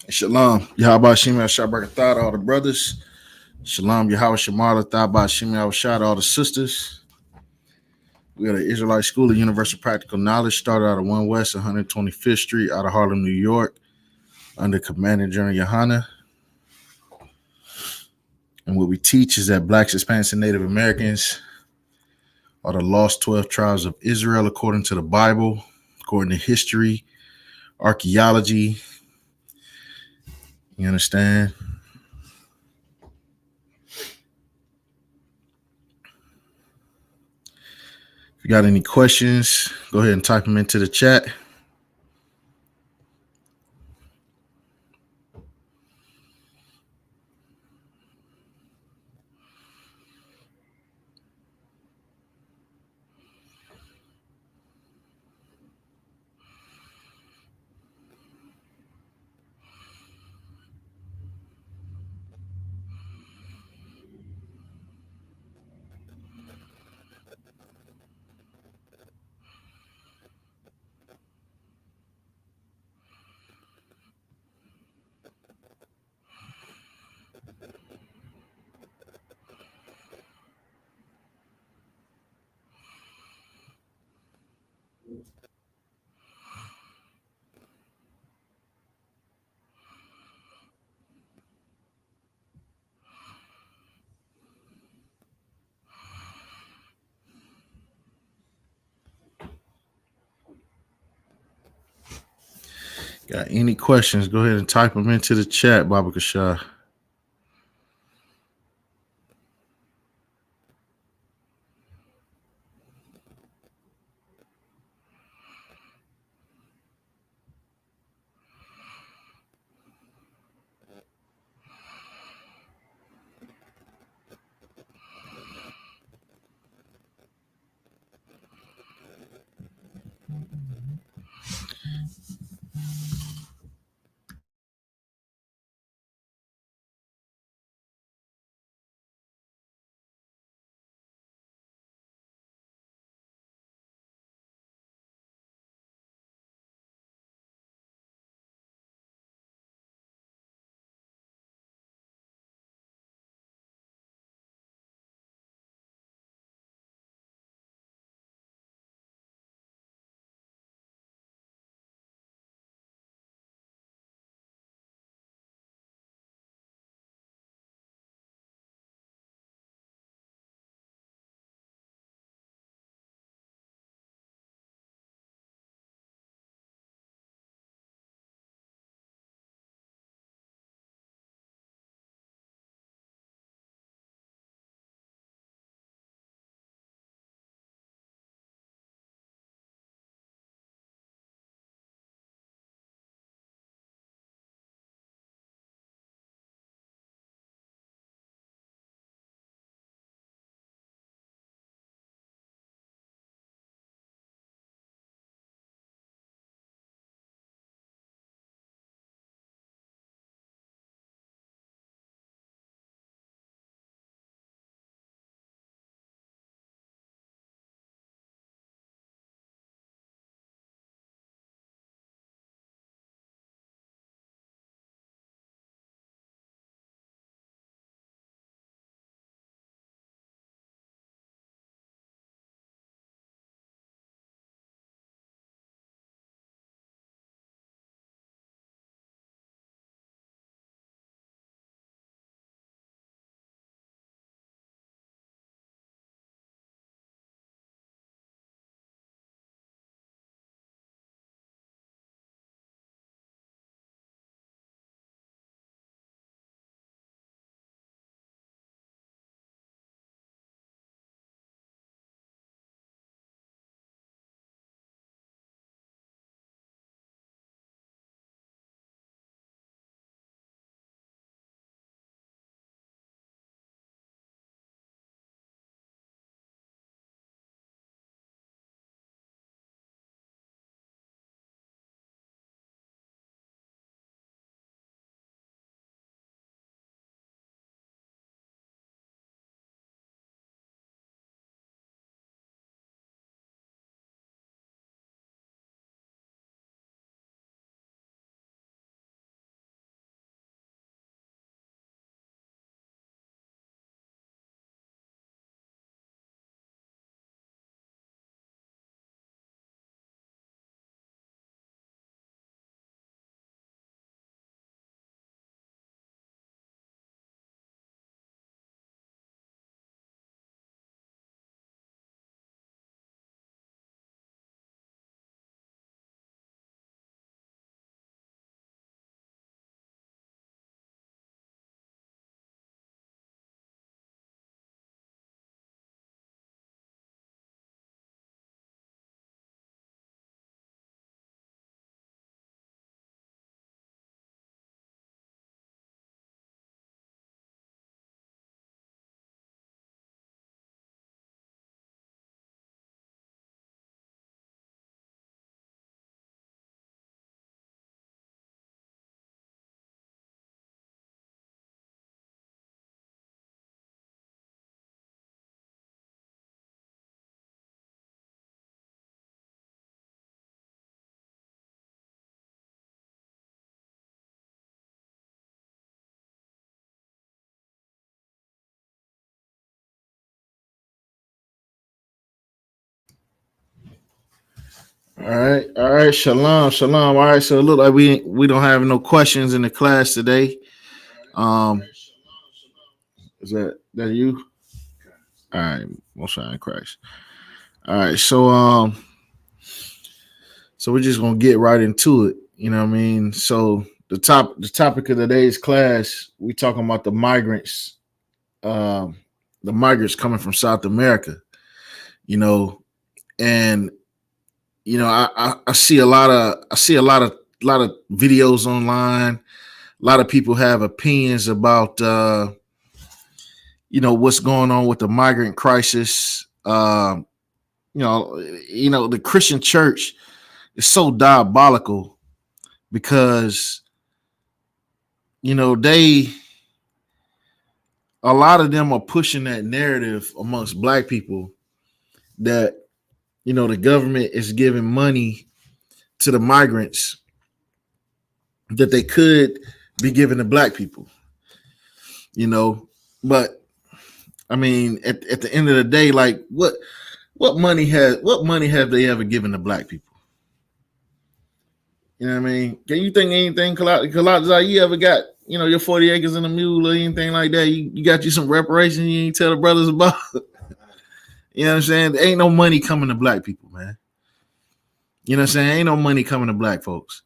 Shalom. Yahweh Shem Shabbat all the brothers. Shalom. Yahweh Shemar Thaba Shem Shad all the sisters. We are the Israelite School of Universal Practical Knowledge, started out of 1 West 125th Street out of Harlem, New York, under Commanding General Yohana. And what we teach is that Blacks, Hispanics, and Native Americans are the lost 12 tribes of Israel according to the Bible, according to history, archaeology. You understand? If you got any questions, go ahead and type them into the chat. Got any questions, go ahead and type them into the chat, Baba Kashah. All right, shalom, shalom. All right, so it look like we don't have no questions in the class today. Um, is that you? All right, most high in Christ. All right, so we're just gonna get right into it. You know what I mean? So the topic of today's class, we talking about um, the migrants coming from South America. You know, and I see a lot of videos online. A lot of people have opinions about what's going on with the migrant crisis. The Christian church is so diabolical because they a lot of them are pushing that narrative amongst black people that the government is giving money to the migrants that they could be giving to black people. But I mean, at the end of the day, like what money have they ever given to black people? You know what I mean? Can you think anything, Kalazai, you ever got, your 40 acres and a mule or anything like that? You got you some reparations you ain't tell the brothers about? You know what I'm saying? There ain't no money coming to black people, man. You know what I'm saying? Ain't no money coming to black folks.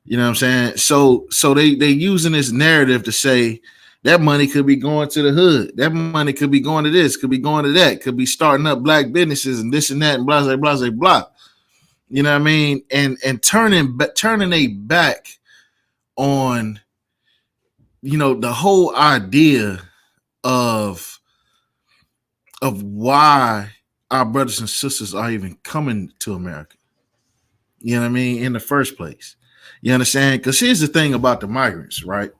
You know what I'm saying? So they using this narrative to say that money could be going to the hood. That money could be going to this, could be going to that, could be starting up black businesses and this and that and blah, blah, blah, blah. You know what I mean? And turning a back on, the whole idea of why our brothers and sisters are even coming to America. You know what I mean? In the first place. You understand? Because here's the thing about the migrants, right?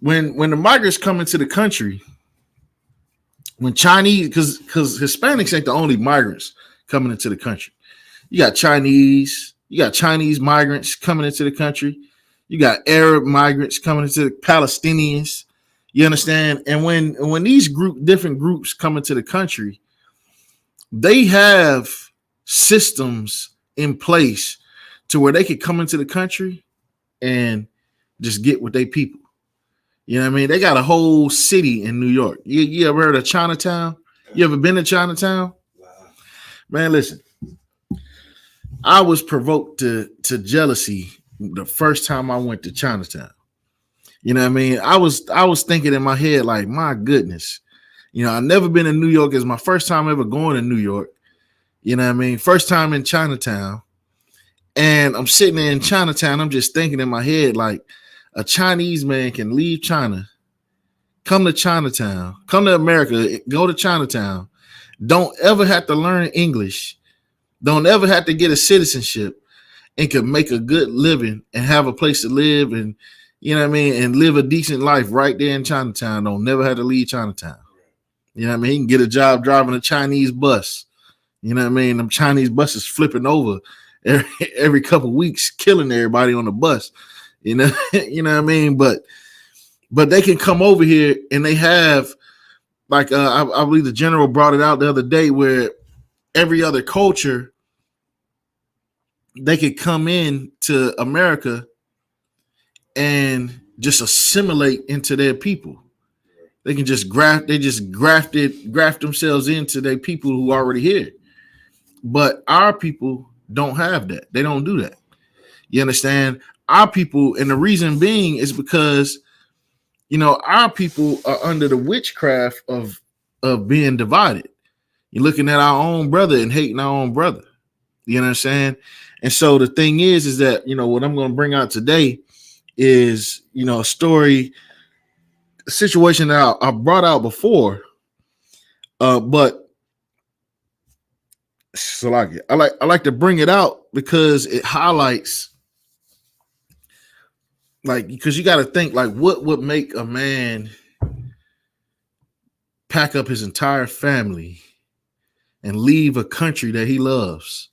When the migrants come into the country, when Chinese, because Hispanics ain't the only migrants coming into the country. You got Chinese migrants coming into the country. You got Arab migrants coming into the Palestinians. You understand? And when these different groups come into the country, they have systems in place to where they could come into the country and just get with their people. You know what I mean? They got a whole city in New York. You ever heard of Chinatown? You ever been to Chinatown? Wow. Man, listen. I was provoked to jealousy the first time I went to Chinatown. You know what I mean? I was thinking in my head, like, my goodness. I've never been in New York. It's my first time ever going to New York. You know what I mean? First time in Chinatown. And I'm sitting there in Chinatown. I'm just thinking in my head, like, a Chinese man can leave China, come to Chinatown, come to America, go to Chinatown, don't ever have to learn English, don't ever have to get a citizenship, and can make a good living and have a place to live and, you know what I mean, and live a decent life right there in Chinatown. Don't never have to leave Chinatown. You know what I mean? He can get a job driving a Chinese bus. You know what I mean? Them Chinese buses flipping over every couple of weeks, killing everybody on the bus. You know what I mean? But they can come over here and they have, like, I believe the general brought it out the other day, where every other culture, they could come in to America and just assimilate into their people. They can just graft themselves into their people who are already here. But our people don't have that. They don't do that. You understand? Our people, and the reason being is because, our people are under the witchcraft of being divided. You're looking at our own brother and hating our own brother. You know what I'm saying? And so the thing is that, what I'm going to bring out today is, a situation that I brought out before. But so I like to bring it out because it highlights, like, because you got to think, like, what would make a man pack up his entire family and leave a country that he loves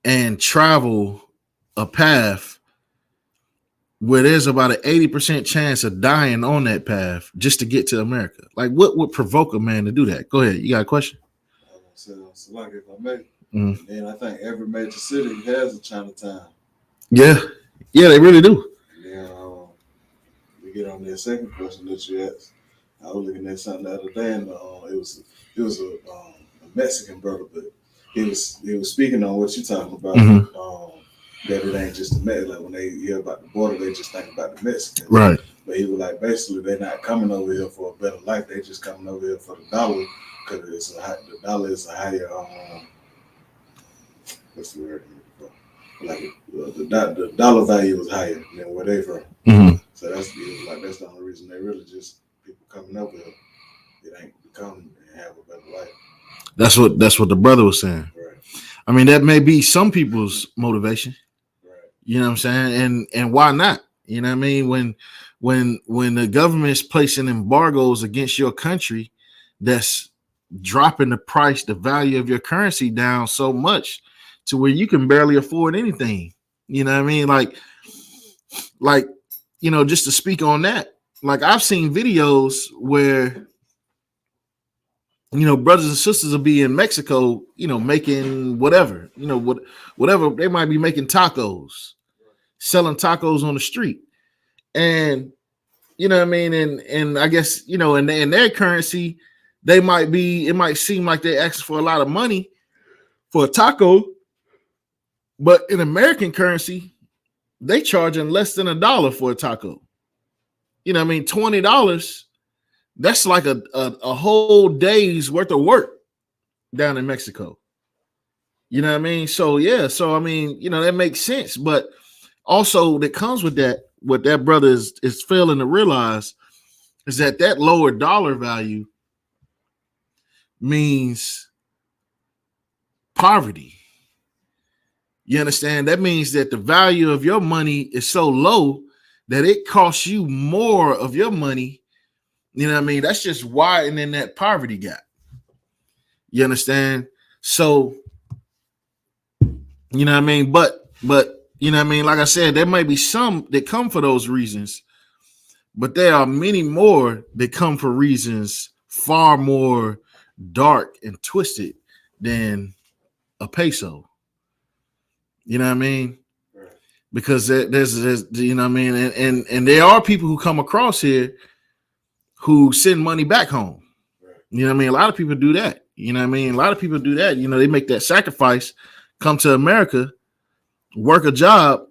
and travel a path where there's about an 80% chance of dying on that path just to get to America? Like, what would provoke a man to do that? Go ahead. You got a question? So like, if I may. Mm. And then I think every major city has a Chinatown. Yeah, they really do. And then we get on that second question that you asked. I was looking at something the other day, and it was a Mexican brother, but he was speaking on what you're talking about. That it ain't just the Mexican. Like when they hear about the border, they just think about the Mexicans. Right. But he was like, basically, they're not coming over here for a better life. They just coming over here for the dollar because the dollar is a higher. What's the word? Like the dollar value is higher than where they from. So that's the only reason they really just people coming over here. It ain't become and have a better life. That's what the brother was saying. Right. I mean, that may be some people's motivation. Right. You know what I'm saying? And why not? You know what I mean? When the government is placing embargoes against your country, that's dropping the value of your currency down so much to where you can barely afford anything. You know what I mean? Like, you know, just to speak on that, like I've seen videos where, you know, brothers and sisters will be in Mexico, you know, making whatever, you know, whatever they might be making tacos, selling tacos on the street. And, you know what I mean? And I guess, you know, in their currency, it might seem like they're asking for a lot of money for a taco, but in American currency, they charging less than $1 for a taco. You know what I mean? $20, that's like a whole day's worth of work down in Mexico. You know what I mean? So yeah, so I mean, you know, that makes sense. But also that comes with that, what that brother is failing to realize is that lower dollar value means poverty. You understand? That means that the value of your money is so low that it costs you more of your money. You know what I mean? That's just widening that poverty gap. You understand? So, you know what I mean? But you know what I mean? Like I said, there might be some that come for those reasons, but there are many more that come for reasons far more dark and twisted than a peso. You know what I mean? Right. Because there's you know what I mean, and there are people who come across here who send money back home. Right. You know what I mean? A lot of people do that. You know what I mean? A lot of people do that. You know, they make that sacrifice, come to America, work a job,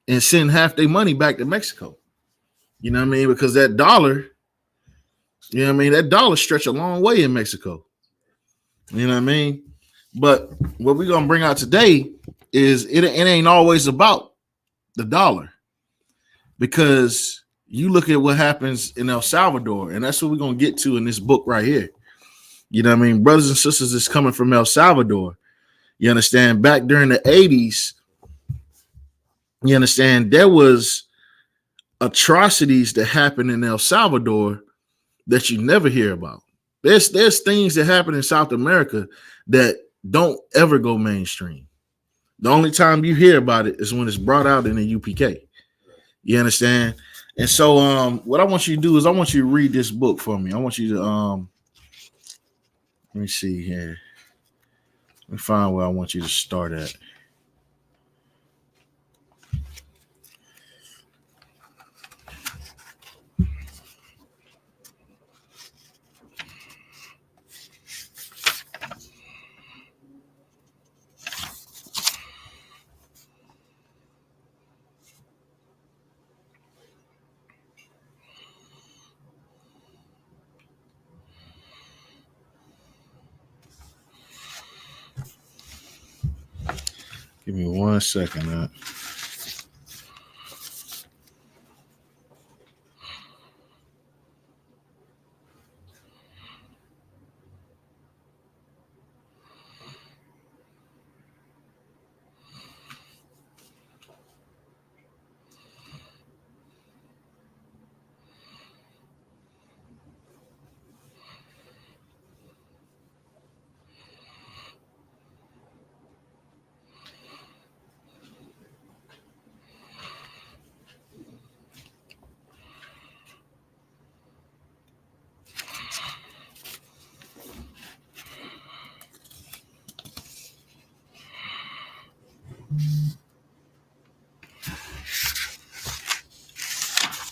and send half their money back to Mexico. You know what I mean? Because that dollar, you know what I mean? That dollar stretch a long way in Mexico. You know what I mean? But what we're gonna bring out today is it ain't always about the dollar, because you look at what happens in El Salvador, and that's what we're gonna get to in this book right here. You know what I mean? Brothers and sisters is coming from El Salvador. You understand? Back during the 80s, you understand, there was atrocities that happened in El Salvador that you never hear about. There's things that happen in South America that don't ever go mainstream. The only time you hear about it is when it's brought out in the UPK. You understand? And so what I want you to do is I want you to read this book for me. I want you to let me see here. Let me find where I want you to start at. Give me 1 second, man.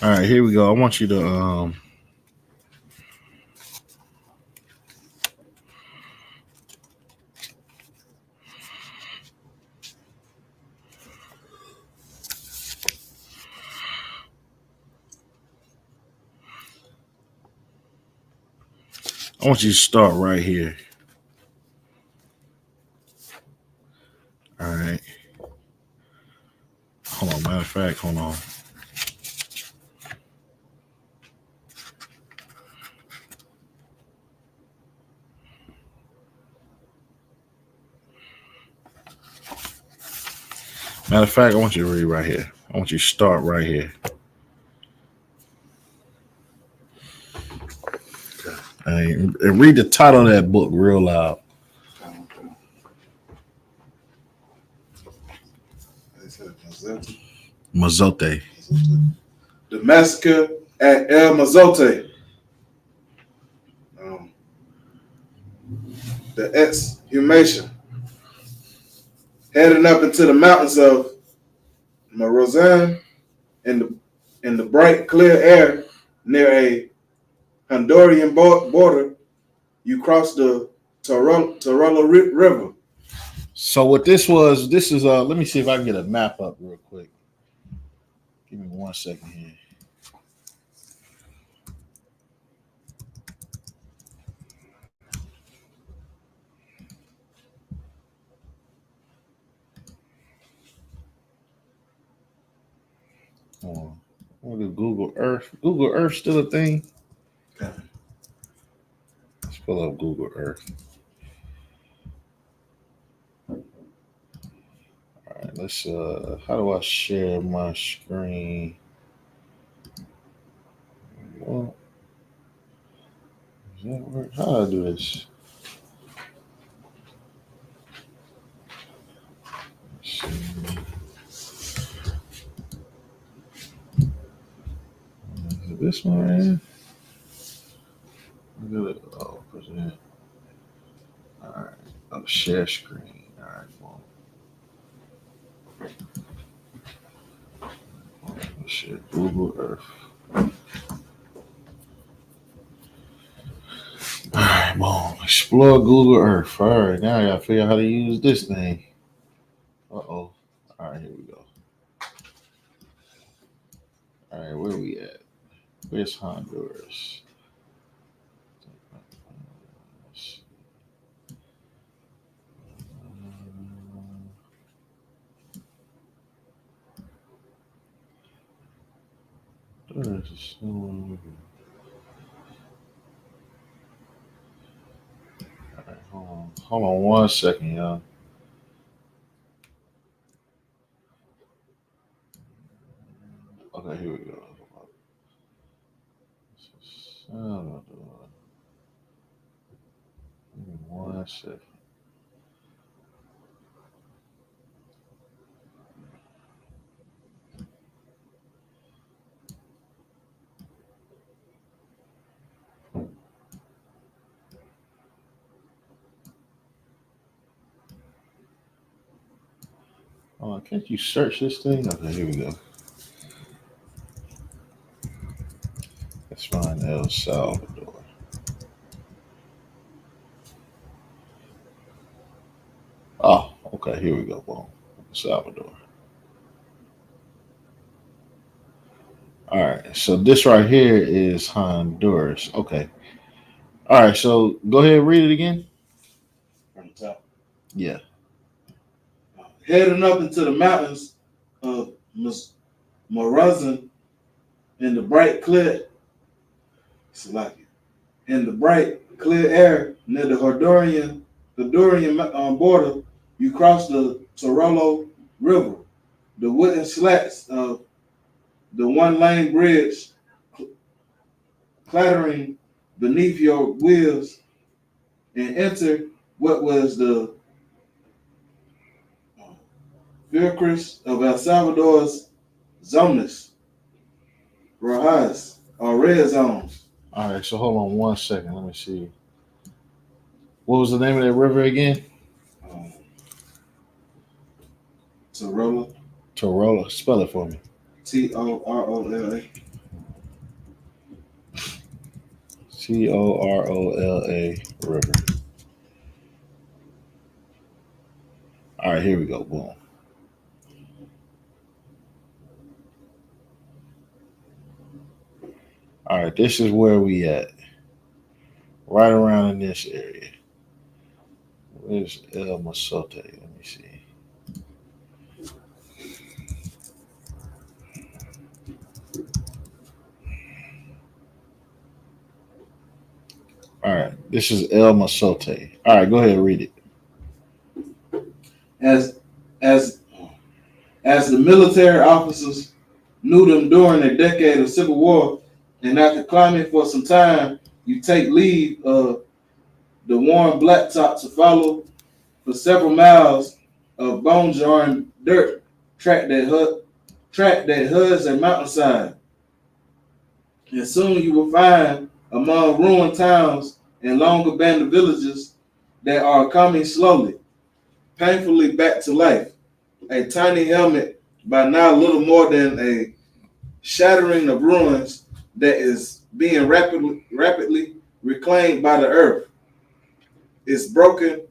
All right, here we go. I want you to I want you to start right here. All right. Hold on. Matter of fact, hold on. Matter of fact, I want you to read right here. I want you to start right here. And read the title of that book real loud. Mazote. The Massacre at El Mazote. The exhumation. Heading up into the mountains of Morozan in the bright, clear air near a Honduran border, you cross the Torolo River. So what this is let me see if I can get a map up real quick. Give me 1 second here. Hold on. What is Google Earth? Google Earth still a thing? Okay. Let's pull up Google Earth. All right, let's how do I share my screen? Well, does that work? How do I do this? Let's see. Is it this one right here? Oh, present. All right. Oh, share screen. All right, well. Share Google Earth. All right, boom. Explore Google Earth. All right, now I gotta figure out how to use this thing. Uh-oh. All right, here we go. All right, where we at? Where's Honduras? Honduras is somewhere. All right, hold on 1 second, y'all. Okay, here we go. Give me 1 second. Oh, can't you search this thing? Okay, here we go. Let's find El Salvador. Oh, okay, here we go. Boom. El Salvador. All right, so this right here is Honduras. Okay. All right, so go ahead and read it again. From the top. Yeah. Heading up into the mountains of Morazan in the bright clear air near the Honduran border, you cross the Torolo River. The wooden slats of the one-lane bridge clattering beneath your wheels, and enter what was the Vilcris of El Salvador's zonas, Rojas, or red zones. All right, so hold on 1 second. Let me see. What was the name of that river again? Torola. Torola. Spell it for me. Torolla. Corolla River. All right, here we go. Boom. All right, this is where we at. Right around in this area. Where's El Masote? Let me see. All right, this is El Masote. All right, go ahead and read it. As as as the military officers knew them during a decade of civil war, and after climbing for some time, you take leave of the worn blacktop to follow for several miles of bone jarring dirt track that hugs a mountainside. And soon you will find among ruined towns and long abandoned villages that are coming slowly, painfully back to life. A tiny helmet, by now little more than a shattering of ruins that is being rapidly reclaimed by the earth. Its broken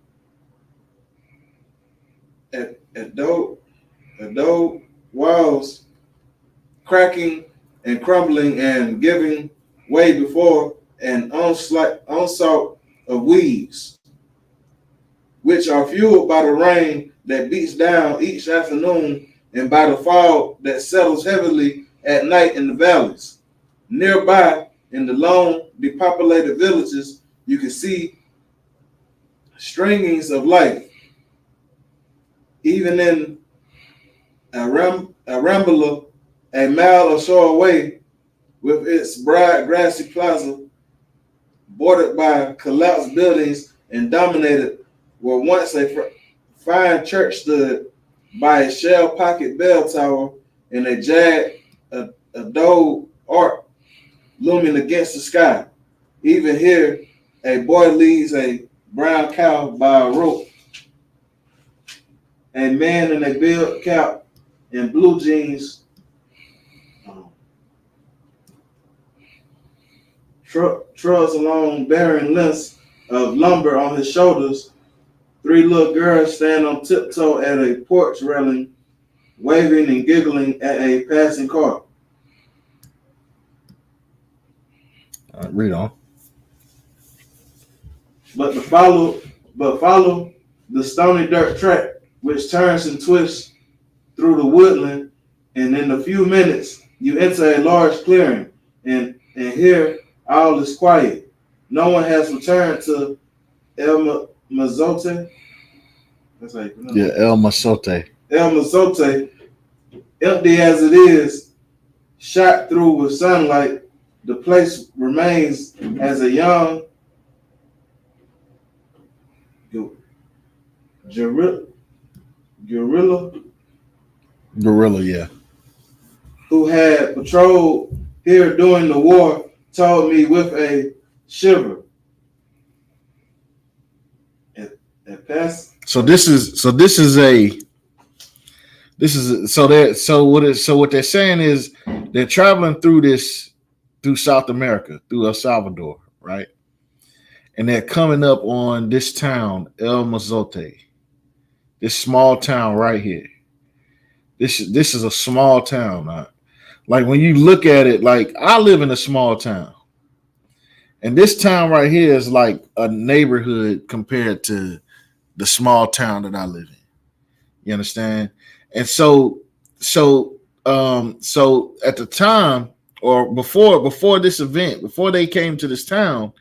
at though walls cracking and crumbling and giving way before an onslaught of weeds, which are fueled by the rain that beats down each afternoon and by the fog that settles heavily at night in the valleys. Nearby, in the lone, depopulated villages, you can see stringings of life. Even in Arambala, a mile or so away, with its broad grassy plaza bordered by collapsed buildings and dominated where once a fine church stood by a shell pocket bell tower and a jagged adobe arc looming against the sky. Even here, a boy leads a brown cow by a rope. A man in a billed cap and blue jeans trudges along bearing lengths of lumber on his shoulders. Three little girls stand on tiptoe at a porch railing, waving and giggling at a passing car. All right, read on. But follow the stony dirt track, which turns and twists through the woodland, and in a few minutes you enter a large clearing, and here all is quiet. No one has returned to El Mazote. That's how you pronounce it. Yeah, El Masote. El Mazote, empty as it is, shot through with sunlight, the place remains as a young guerrilla, yeah. who had patrolled here during the war, told me with a shiver. So what they're saying is they're traveling through South America, through El Salvador, right? And they're coming up on this town, El Mazote, this small town right here. This is a small town. Like when you look at it, like I live in a small town. And this town right here is like a neighborhood compared to the small town that I live in. You understand? And so at the time or before this event, before they came to this town,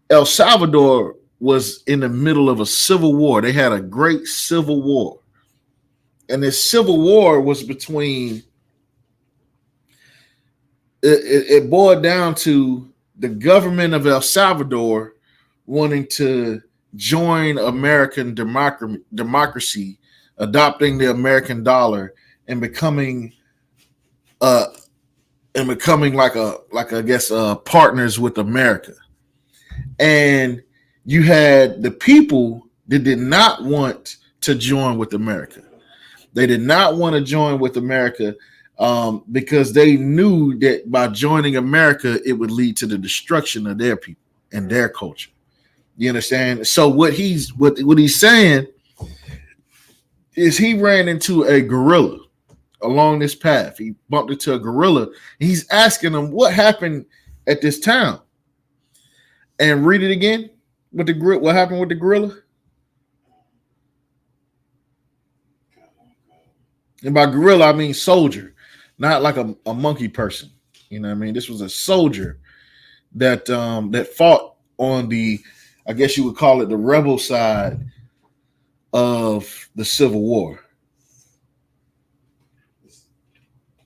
El Salvador was in the middle of a civil war. They had a great civil war. And this civil war was between it boiled down to the government of El Salvador wanting to join American democracy, adopting the American dollar, and becoming like I guess partners with America. And you had the people that did not want to join with America. They did not want to join with America because they knew that by joining America, it would lead to the destruction of their people and their culture. You understand? So what he's saying is he ran into a gorilla along this path. He bumped into a gorilla. And he's asking him what happened at this town. And read it again. What happened with the gorilla? And by gorilla, I mean soldier, not like a monkey person. You know what I mean? This was a soldier that that fought on the, I guess you would call it, the rebel side of the Civil War.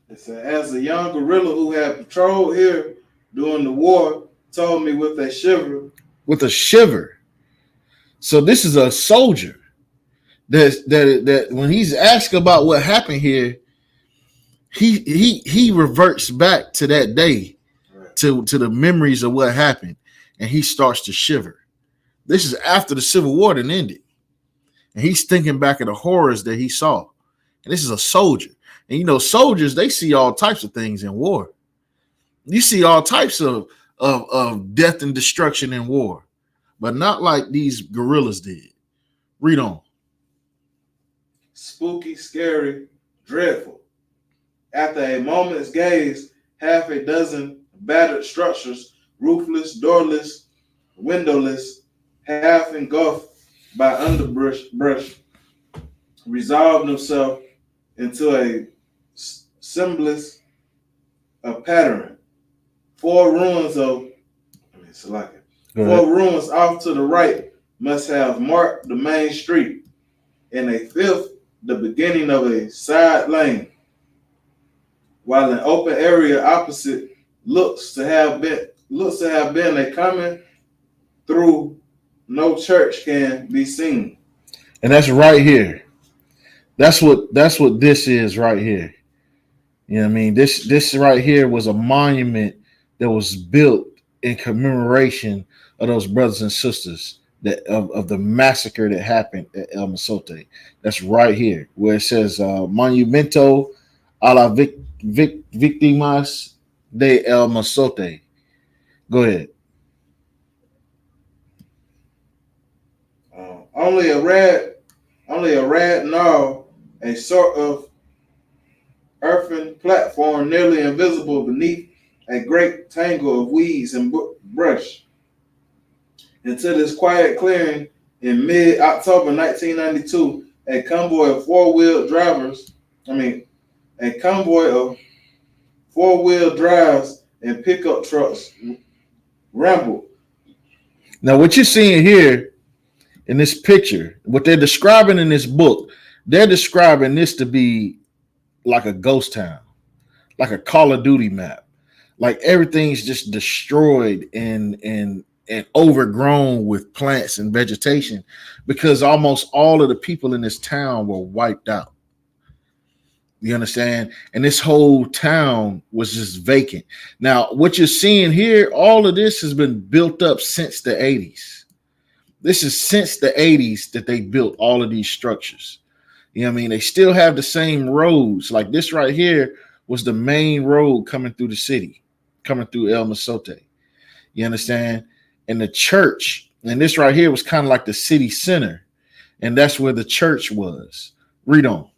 It said, as a young guerrilla who had patrolled here during the war, told me with a shiver. With a shiver. So this is a soldier that when he's asked about what happened here, he reverts back to that day, right, to the memories of what happened, and he starts to shiver. This is after the Civil War then ended, and he's thinking back of the horrors that he saw. And this is a soldier, and you know, soldiers, they see all types of things in war. You see all types of death and destruction in war, but not like these guerrillas did. Read on. Spooky, scary, dreadful. After a moment's gaze, half a dozen battered structures, roofless, doorless, windowless, half engulfed by underbrush, resolved themselves into a semblance of pattern. Four ruins off to the right must have marked the main street, and a fifth the beginning of a side lane, while an open area opposite looks to have been a common through no church can be seen. And that's right here. That's what this is right here. You know what I mean? This right here was a monument that was built in commemoration of those brothers and sisters that of the massacre that happened at El Masote. That's right here where it says Monumento a la Víctimas de El Masote. Go ahead. Only a red knoll, a sort of earthen platform nearly invisible beneath a great tangle of weeds and brush. Into this quiet clearing in mid-October 1992, a convoy of four-wheel drives and pickup trucks rambled. Now, what you're seeing here in this picture, what they're describing in this book, they're describing this to be like a ghost town, like a Call of Duty map. Like everything's just destroyed and overgrown with plants and vegetation because almost all of the people in this town were wiped out. You understand? And this whole town was just vacant. Now, what you're seeing here, all of this has been built up since the 80s. This is since the 80s that they built all of these structures. You know what I mean? They still have the same roads. Like this right here was the main road coming through the city, coming through El Masote. You understand? And the church, and this right here was kind of like the city center. And that's where the church was. Read on.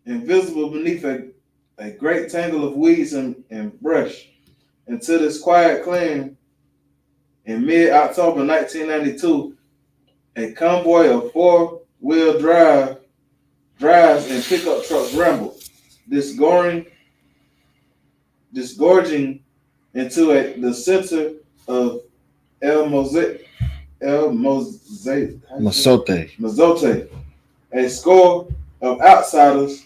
Invisible beneath a great tangle of weeds and brush. Into this quiet clearing in mid-October 1992, a convoy of four-wheel drives and pickup trucks rambled, disgorging into the center of Masote. A score of outsiders,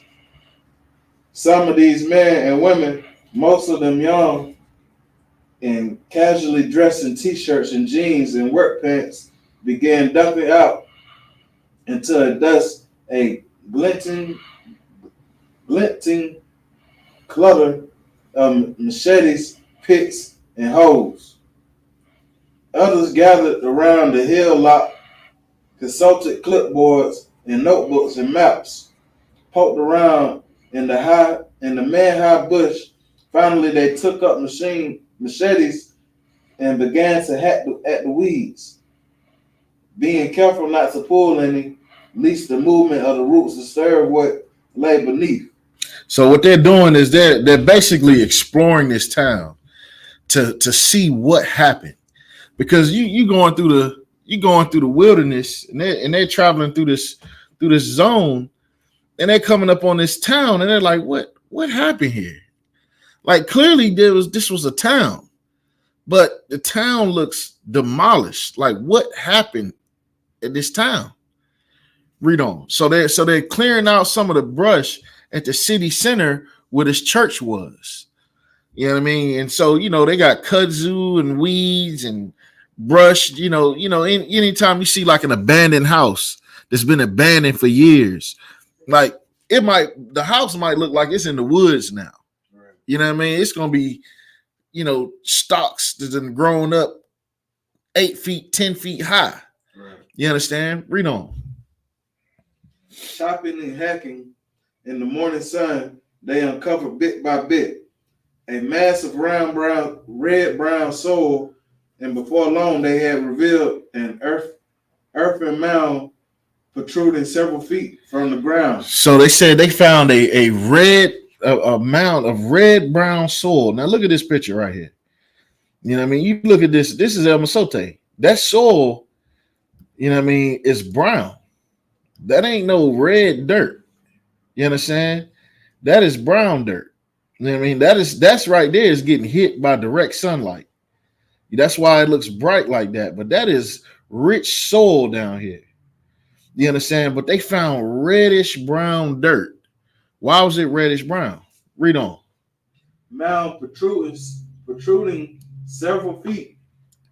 some of these men and women, most of them young, and casually dressed in t-shirts and jeans and work pants, began dumping out into a dust, a glinting clutter of machetes, picks, and hoes. Others gathered around the hill lot, consulted clipboards, and notebooks and maps poked around in the man-high bush. Finally, they took up machetes and began to hack at the weeds, being careful not to pull any, lest the movement of the roots disturb what lay beneath. So what they're doing is they're basically exploring this town to see what happened, because you going through the wilderness, and they're traveling through this zone, and they're coming up on this town, and they're like, what happened here? Like, clearly this was a town, but the town looks demolished. Like, what happened at this town? Read on. So they're clearing out some of the brush at the city center where this church was. You know what I mean? And so, they got kudzu and weeds and brush. Anytime you see like an abandoned house that's been abandoned for years, like the house might look like it's in the woods now. Right. You know what I mean? It's gonna be, stalks that have grown up 8 feet, 10 feet high. Right. You understand? Read on. Chopping and hacking in the morning sun, they uncovered bit by bit a massive red brown soil, and before long they had revealed an earthen mound protruding several feet from the ground. So they said they found a mound of red brown soil. Now look at this picture right here. You know what I mean? You look at this. This is El Masote. That soil, is brown. That ain't no red dirt. You understand? That is brown dirt. You know what I mean? That's right there is getting hit by direct sunlight. That's why it looks bright like that. But that is rich soil down here. You understand? But they found reddish brown dirt. Why was it reddish brown? Read on. Mound protruding several feet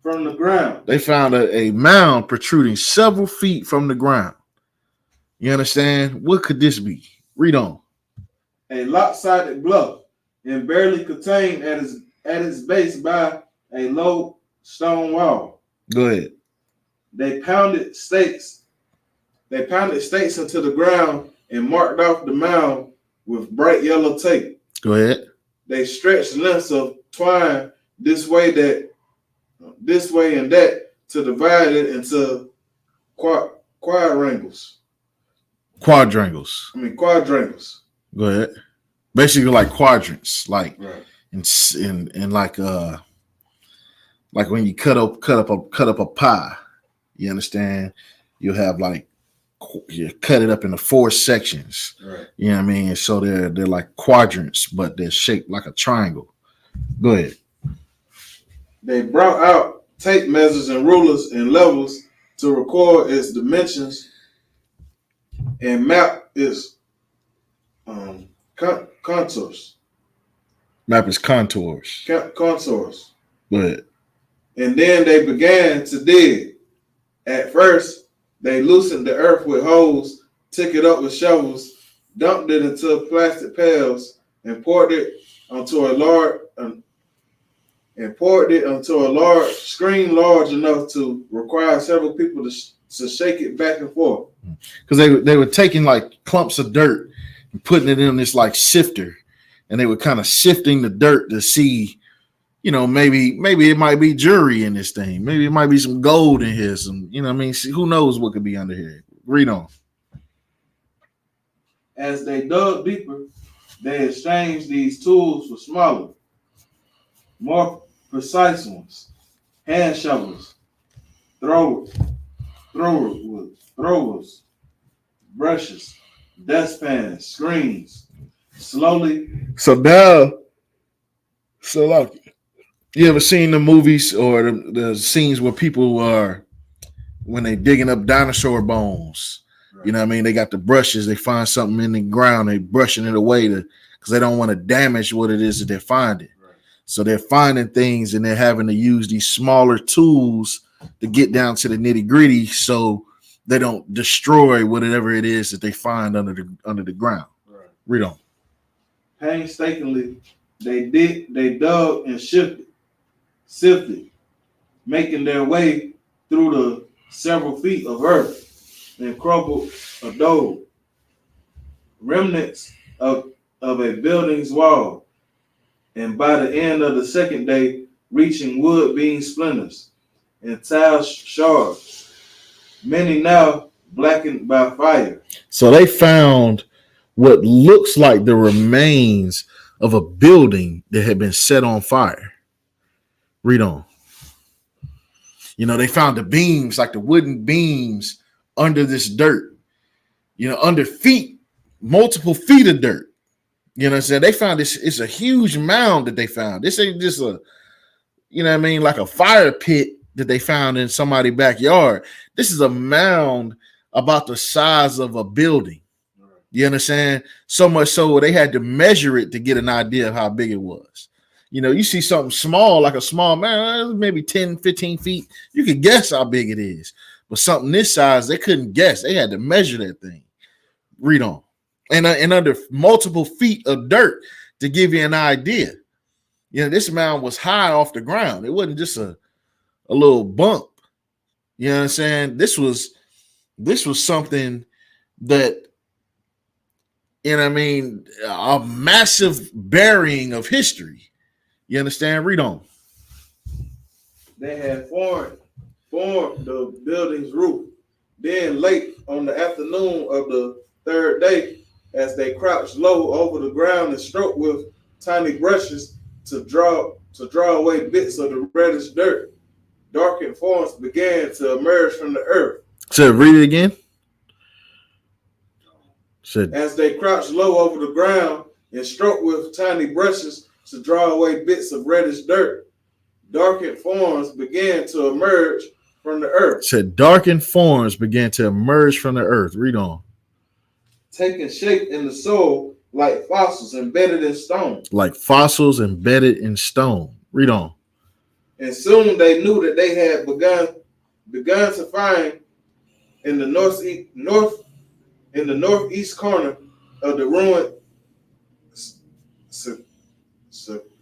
from the ground. They found a mound protruding several feet from the ground. You understand? What could this be? Read on. A lopsided bluff, and barely contained at its base by a low stone wall. Go ahead. They pounded stakes into the ground and marked off the mound with bright yellow tape. Go ahead. They stretched lengths of twine this way and that to divide it into quadrangles. Quadrangles. Go ahead. Basically, like quadrants, like right. in like when you cut up a pie. You understand? You have like you cut it up into 4 sections. Right. You know what I mean? So they're like quadrants, but they're shaped like a triangle. Go ahead. They brought out tape measures and rulers and levels to record its dimensions and map its contours. Map its contours. Contours. Go ahead. And then they began to dig. At first, they loosened the earth with hoes, took it up with shovels, dumped it into plastic pails, and poured it onto a large screen large enough to require several people to shake it back and forth. Because they were taking like clumps of dirt and putting it in this like sifter, and they were kind of sifting the dirt to see, maybe it might be jewelry in this thing. Maybe it might be some gold in here. See, who knows what could be under here. Read on. As they dug deeper, they exchanged these tools for smaller, more precise ones. Hand shovels, throwers, brushes, dustpans, screens. Slowly. So like, you ever seen the movies or the scenes where people are, when they digging up dinosaur bones? Right. You know what I mean? They got the brushes. They find something in the ground. They brushing it away because they don't want to damage what it is that they're finding. Right. So they're finding things and they're having to use these smaller tools to get down to the nitty gritty, so they don't destroy whatever it is that they find under the ground. Right. Read on. Painstakingly, they dug and sifted, making their way through the several feet of earth and crumbled adobe, remnants of a building's wall, and by the end of the second day, reaching wood beam splinters and tile shards, many now blackened by fire. So they found what looks like the remains of a building that had been set on fire. Read on. They found the beams, like the wooden beams under this dirt, under feet, multiple feet of dirt. You know what I'm saying? They found this, it's a huge mound that they found. This ain't just like a fire pit that they found in somebody's backyard. This is a mound about the size of a building. You understand? So much so they had to measure it to get an idea of how big it was. You see something small, like a small mound, maybe 10, 15 feet. You could guess how big it is. But something this size, they couldn't guess. They had to measure that thing. Read on. And under multiple feet of dirt to give you an idea. This mound was high off the ground. It wasn't just a little bump. You know what I'm saying? This was something that, a massive burying of history. You understand? Read on. They had formed the building's roof. Then late on the afternoon of the third day, as they crouched low over the ground and stroked with tiny brushes to draw away bits of the reddish dirt, darkened forms began to emerge from the earth. So read it again. As they crouched low over the ground and stroked with tiny brushes to draw away bits of reddish dirt, darkened forms began to emerge from the earth. Said darkened forms began to emerge from the earth. Read on. Taking shape in the soil like fossils embedded in stone. Like fossils embedded in stone. Read on. And soon they knew that they had begun to find in the northeast corner of the ruined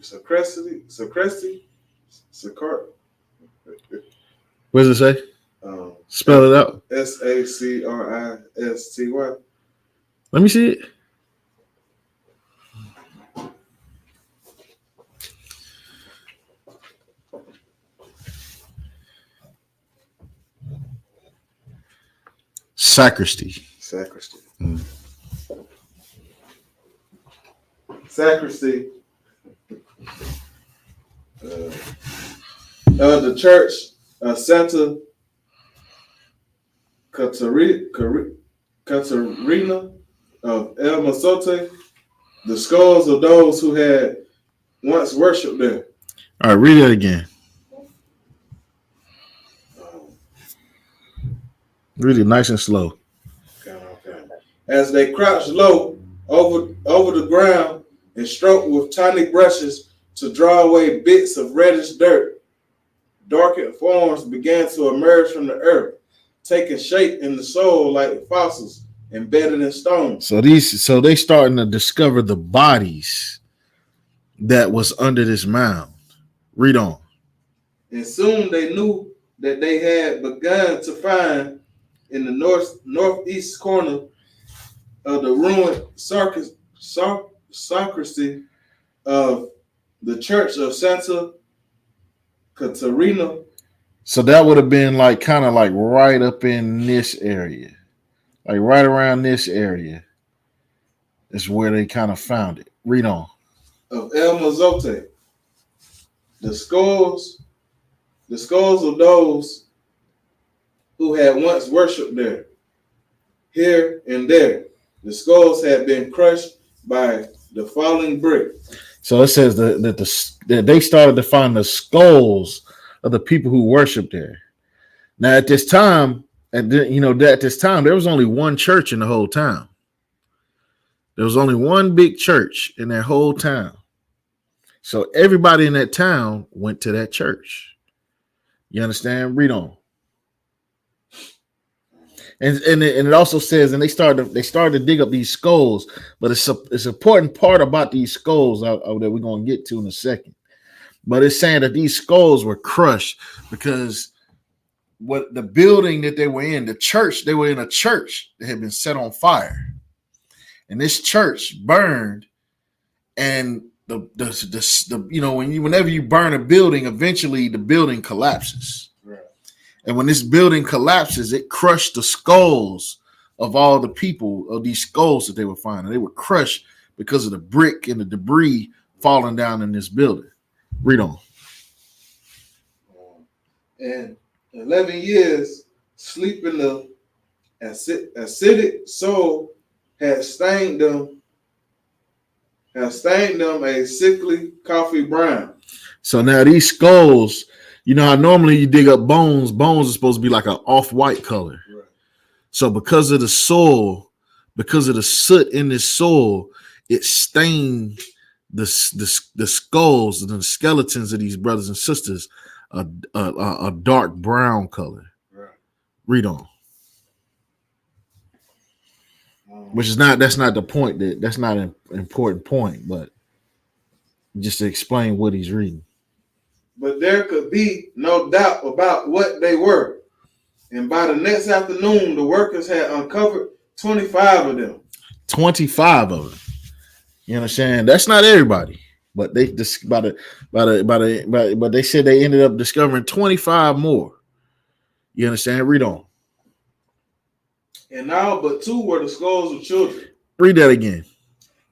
Sacresty. What does it say? Spell it out. Sacristy. Let me see it. Sacristy. Mm. Sacristy. The church of Santa Caterina of El Masote, the skulls of those who had once worshipped there. All right, read it again. Read it nice and slow. Okay. As they crouched low over the ground and stroked with tiny brushes to draw away bits of reddish dirt, darkened forms began to emerge from the earth, taking shape in the soil like fossils embedded in stone. So they starting to discover the bodies that was under this mound. Read on. And soon they knew that they had begun to find in the northeast corner of the ruined sacristy of the church of Santa Caterina. So that would have been like kind of like right up in this area. Like right around this area is where they kind of found it. Read on. Of El Mazote. The skulls of those who had once worshipped there. Here and there, the skulls had been crushed by the falling brick. So it says that they started to find the skulls of the people who worshiped there. Now, at this time, there was only one church in the whole town. There was only one big church in that whole town. So everybody in that town went to that church. You understand? Read on. And it also says, and they started to dig up these skulls, but it's an important part about these skulls that we're going to get to in a second. But it's saying that these skulls were crushed because what the building that they were in, the church, they were in a church that had been set on fire. And this church burned, and whenever you burn a building, eventually the building collapses. Right. And when this building collapses, it crushed the skulls of all the people, of these skulls that they were finding. They were crushed because of the brick and the debris falling down in this building. Read on. And 11 years sleep in the acidic soul had stained them a sickly coffee brown. So now these skulls, you know how normally you dig up bones are supposed to be like an off-white color. Right. So because of the soil, because of the soot in this soil, it stained the skulls and the skeletons of these brothers and sisters a dark brown color. Right. Read on. That's not the point. That's not an important point, but just to explain what he's reading. But there could be no doubt about what they were. And by the next afternoon, the workers had uncovered 25 of them. 25 of them. You understand? That's not everybody, but they said they ended up discovering 25 more. You understand? Read on. And all but 2 were the skulls of children. Read that again.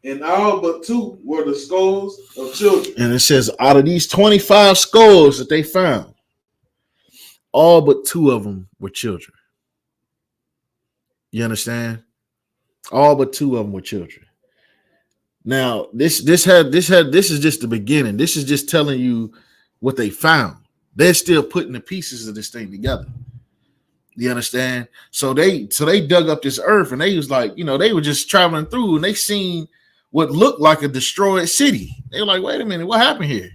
And all but 2 were the skulls of children. And it says, out of these 25 skulls that they found, all but 2 of them were children. You understand? All but 2 of them were children. Now, this is just the beginning. This is just telling you what they found. They're still putting the pieces of this thing together. You understand? So they dug up this earth, and they was like, they were just traveling through, and they seen what looked like a destroyed city. They were like, wait a minute, what happened here?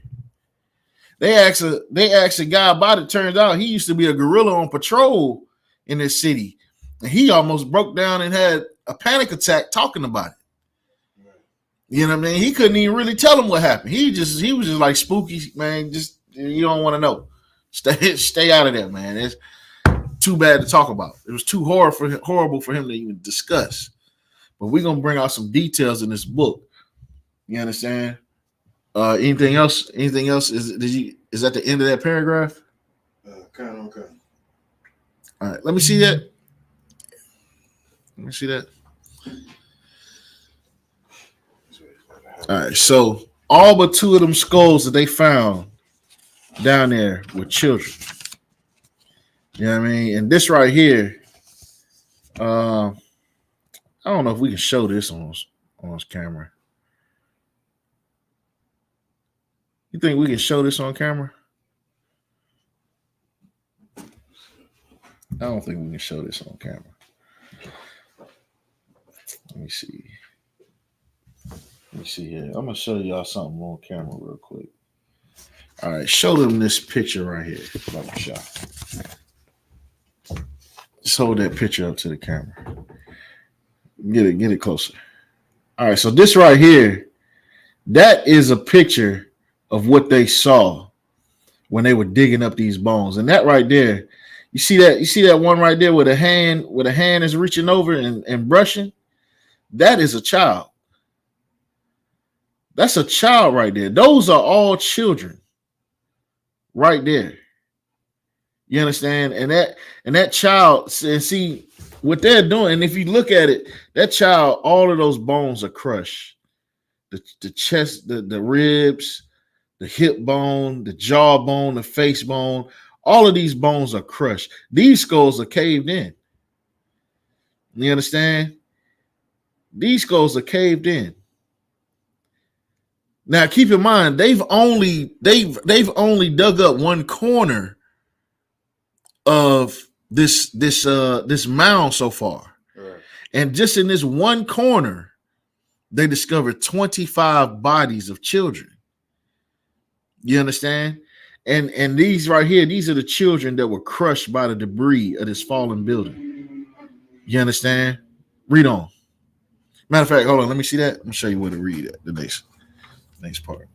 They asked a guy about it. Turns out he used to be a guerrilla on patrol in this city, and he almost broke down and had a panic attack talking about it. You know what I mean? He couldn't even really tell him what happened. He was just like, spooky, man. Just, you don't want to know. Stay out of there, man. It's too bad to talk about. It was too horrible for him to even discuss. But we're gonna bring out some details in this book. You understand? Anything else? Anything else? Is that the end of that paragraph? Kind of okay. All right, let me see that. Let me see that. All right, so all but 2 of them skulls that they found down there were children. You know what I mean? And this right here, I don't know if we can show this on this camera. You think we can show this on camera? I don't think we can show this on camera. Let me see. Let me see here. I'm going to show y'all something on camera real quick. All right, show them this picture right here. Just hold that picture up to the camera. Get it closer. All right, so this right here, that is a picture of what they saw when they were digging up these bones. And that right there, you see that one right there where the hand is reaching over and brushing? That is a child. That's a child right there. Those are all children right there. You understand? And that child, and see what they're doing. And if you look at it, that child, all of those bones are crushed. The chest, the ribs, the hip bone, the jaw bone, the face bone, all of these bones are crushed. These skulls are caved in. You understand? These skulls are caved in. Now, keep in mind, they've only dug up one corner of this mound so far. Right. And just in this one corner, they discovered 25 bodies of children. You understand? And these right here, these are the children that were crushed by the debris of this fallen building. You understand? Read on. Matter of fact, hold on, let me see that. Let me show you where to read at the next part.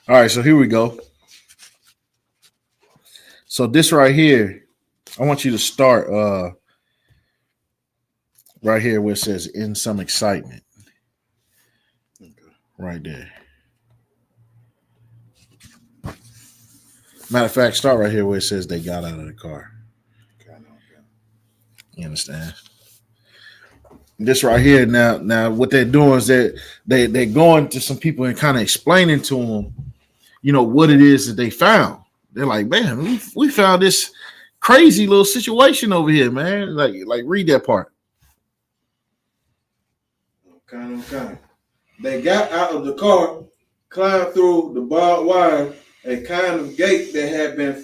All right, so here we go. So this right here, I want you to start right here where it says in some excitement. Okay. Right there. Matter of fact, start right here where it says they got out of the car. Okay. You understand? This right here now what they're doing is that they're going to some people and kind of explaining to them, what it is that they found. They're like, man, we found this crazy little situation over here, man. Like read that part. Okay. They got out of the car, climbed through the barbed wire, a kind of gate that had been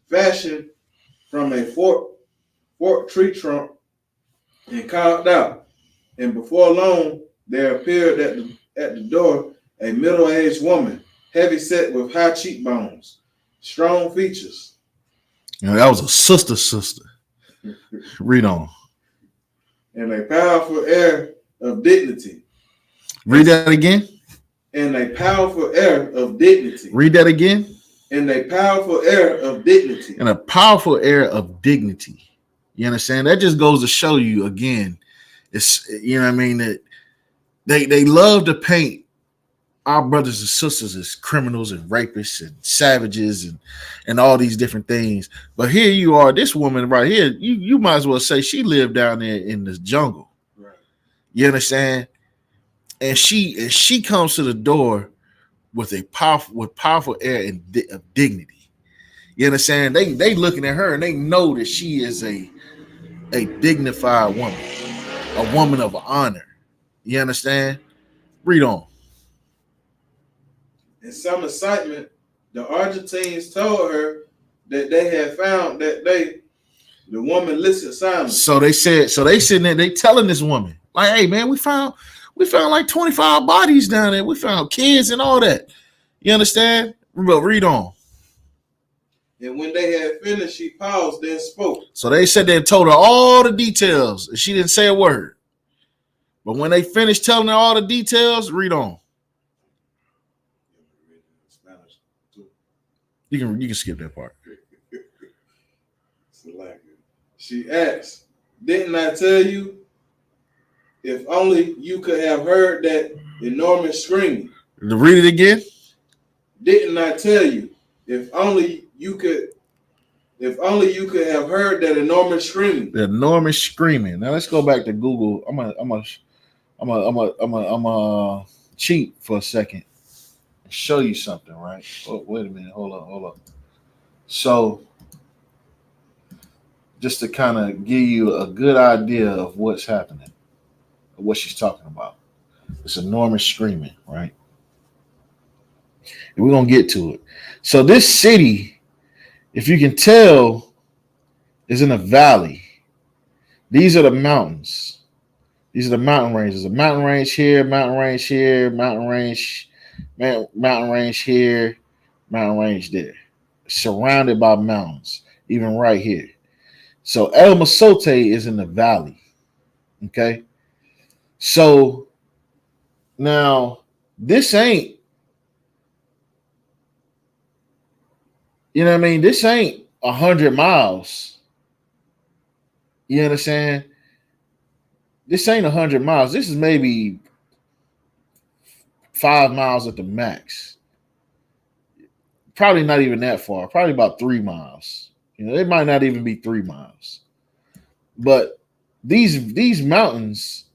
fashioned from a forked tree trunk, and called out. And before long, there appeared at the door a middle-aged woman, heavy set with high cheekbones, strong features, That was a sister. Read on. and a powerful air of dignity. Read that again. And a powerful air of dignity. Read that again. And a powerful air of dignity. And a powerful air of dignity. You understand? That just goes to show you again. It's that they love to paint our brothers and sisters as criminals and rapists and savages and all these different things. But here you are, this woman right here, you might as well say she lived down there in the jungle. Right. You understand? And she comes to the door with powerful air of dignity. You understand? They looking at her and they know that she is a dignified woman, a woman of honor. You understand? Read on. In some excitement, the Argentines told her that they had found the woman listened silently. So they sitting there, they telling this woman, like, hey man, we found like 25 bodies down there. We found kids and all that. You understand? But read on. And when they had finished, she paused, then spoke. So they said they told her all the details, and she didn't say a word. But when they finished telling her all the details, read on. You can skip that part. She asked, "Didn't I tell you? If only you could have heard that enormous screaming." Read it again. Didn't I tell you? If only you could have heard that enormous screaming. The enormous screaming. Now let's go back to Google. I'm a cheat for a second. Show you something, right? Oh, wait a minute. Hold up. So, just to kind of give you a good idea of what's happening, of what she's talking about. It's enormous screaming, right? And we're going to get to it. So, this city, if you can tell, is in a valley. These are the mountains. These are the mountain ranges. A mountain range here, mountain range here, mountain range here, mountain range there. Surrounded by mountains, even right here. So El Masote is in the valley. Okay. So now this ain't, this ain't 100 miles. You understand? This ain't 100 miles. This is maybe 5 miles at the max. Probably not even that far. Probably about 3 miles. It might not even be 3 miles. But these mountains,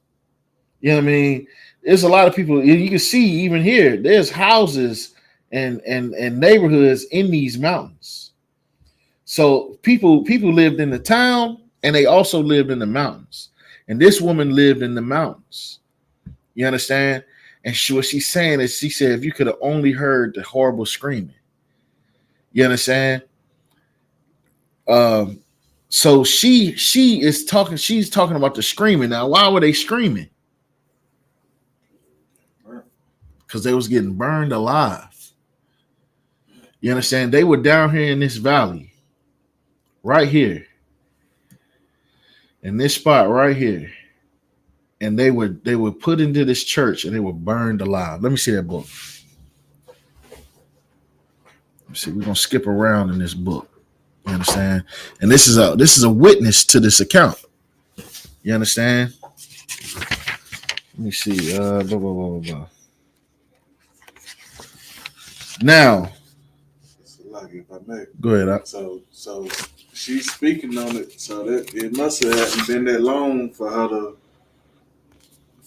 there's a lot of people. You can see even here, there's houses and neighborhoods in these mountains. So people lived in the town and they also lived in the mountains. And this woman lived in the mountains. You understand? And what she's saying is, she said, if you could have only heard the horrible screaming. You understand? So she's talking about the screaming. Now, why were they screaming? Because they was getting burned alive. You understand? They were down here in this valley, right here, in this spot right here. And they were put into this church and they were burned alive. Let me see that book. See, we're gonna skip around in this book. You understand? And this is a witness to this account. You understand? Let me see. Blah, blah, blah, blah, blah. Now, like if I may. Go ahead. So she's speaking on it. So that it must have been that long for her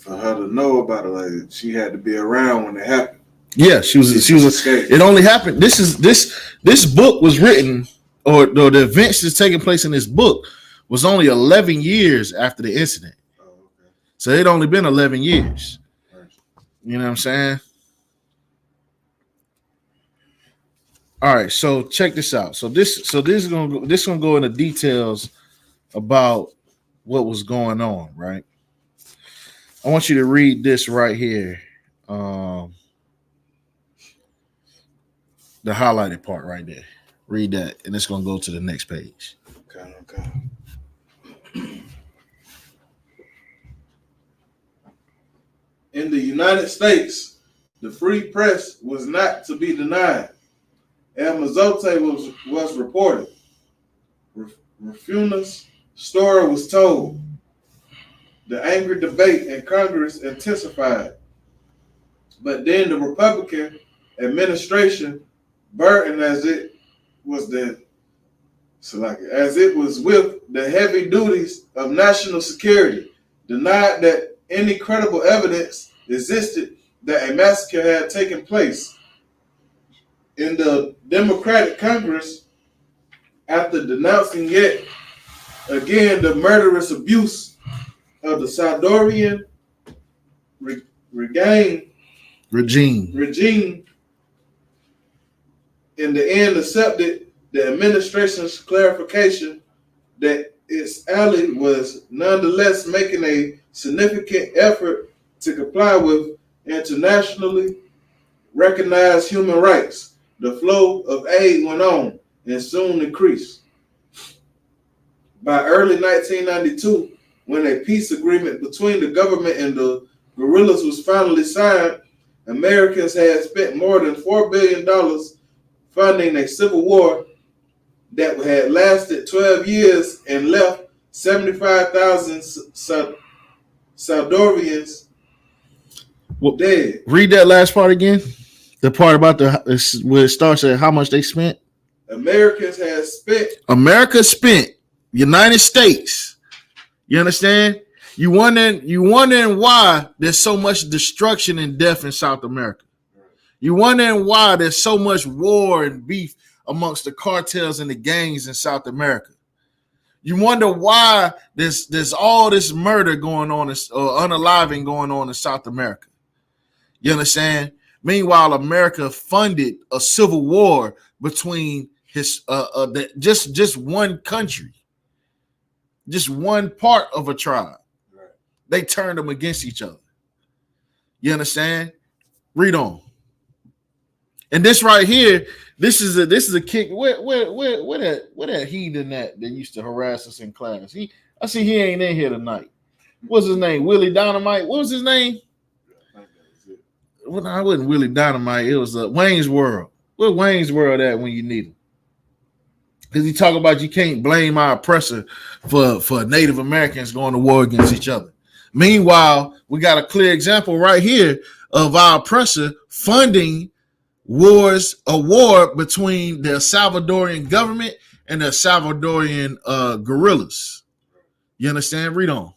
to know about it. Like she had to be around when it happened. Yeah, she was. It only happened. This book was written, or the events that's taking place in this book was only 11 years after the incident. Oh, okay. So it only been 11 years. Right. You know what I'm saying? All right, so check this out. So this is gonna go into details about what was going on, right? I want you to read this right here. The highlighted part right there. Read that, and it's gonna go to the next page. Okay. In the United States, the free press was not to be denied. El Mazzote was reported. Rafuna's story was told. The angry debate in Congress intensified. But then the Republican administration, burdened as it was with the heavy duties of national security, denied that any credible evidence existed that a massacre had taken place. In the Democratic Congress, after denouncing yet again the murderous abuse of the Salvadorian regime, in the end accepted the administration's clarification that its ally was nonetheless making a significant effort to comply with internationally recognized human rights. The flow of aid went on and soon increased. By early 1992, when a peace agreement between the government and the guerrillas was finally signed, Americans had spent more than $4 billion funding a civil war that had lasted 12 years and left 75,000 Salvadorians dead. Read that last part again. The part about where it starts at how much they spent. America spent United States. You understand? You wondering why there's so much destruction and death in South America. You wondering why there's so much war and beef amongst the cartels and the gangs in South America. You wonder why there's all this murder going on, or unaliving going on in South America. You understand? Meanwhile, America funded a civil war between just one country, just one part of a tribe. Right. They turned them against each other. You understand? Read on. And this right here, this is a kick. Where that heathen that used to harass us in class? I see he ain't in here tonight. What's his name? Willie Dynamite. What was his name? Well, I wasn't Willie Dynamite. It was Wayne's World. Where Wayne's World at when you need him? Because he talk about you can't blame our oppressor for Native Americans going to war against each other. Meanwhile, we got a clear example right here of our oppressor funding a war between the Salvadorian government and the Salvadorian guerrillas. You understand? Read on.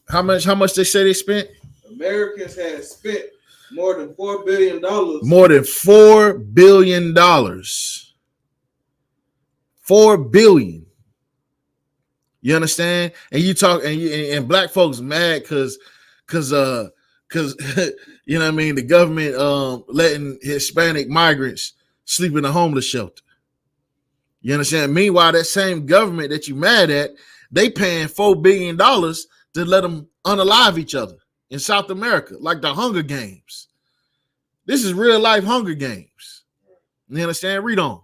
How much they say they spent? Americans had spent more than $4 billion. More than $4 billion. $4 billion. You understand? And you talk and black folks mad because you know what I mean, the government letting Hispanic migrants sleep in a homeless shelter. You understand? Meanwhile, that same government that you mad at, they paying $4 billion to let them unalive each other in South America, like the Hunger Games. This is real life Hunger Games. You understand? Read on.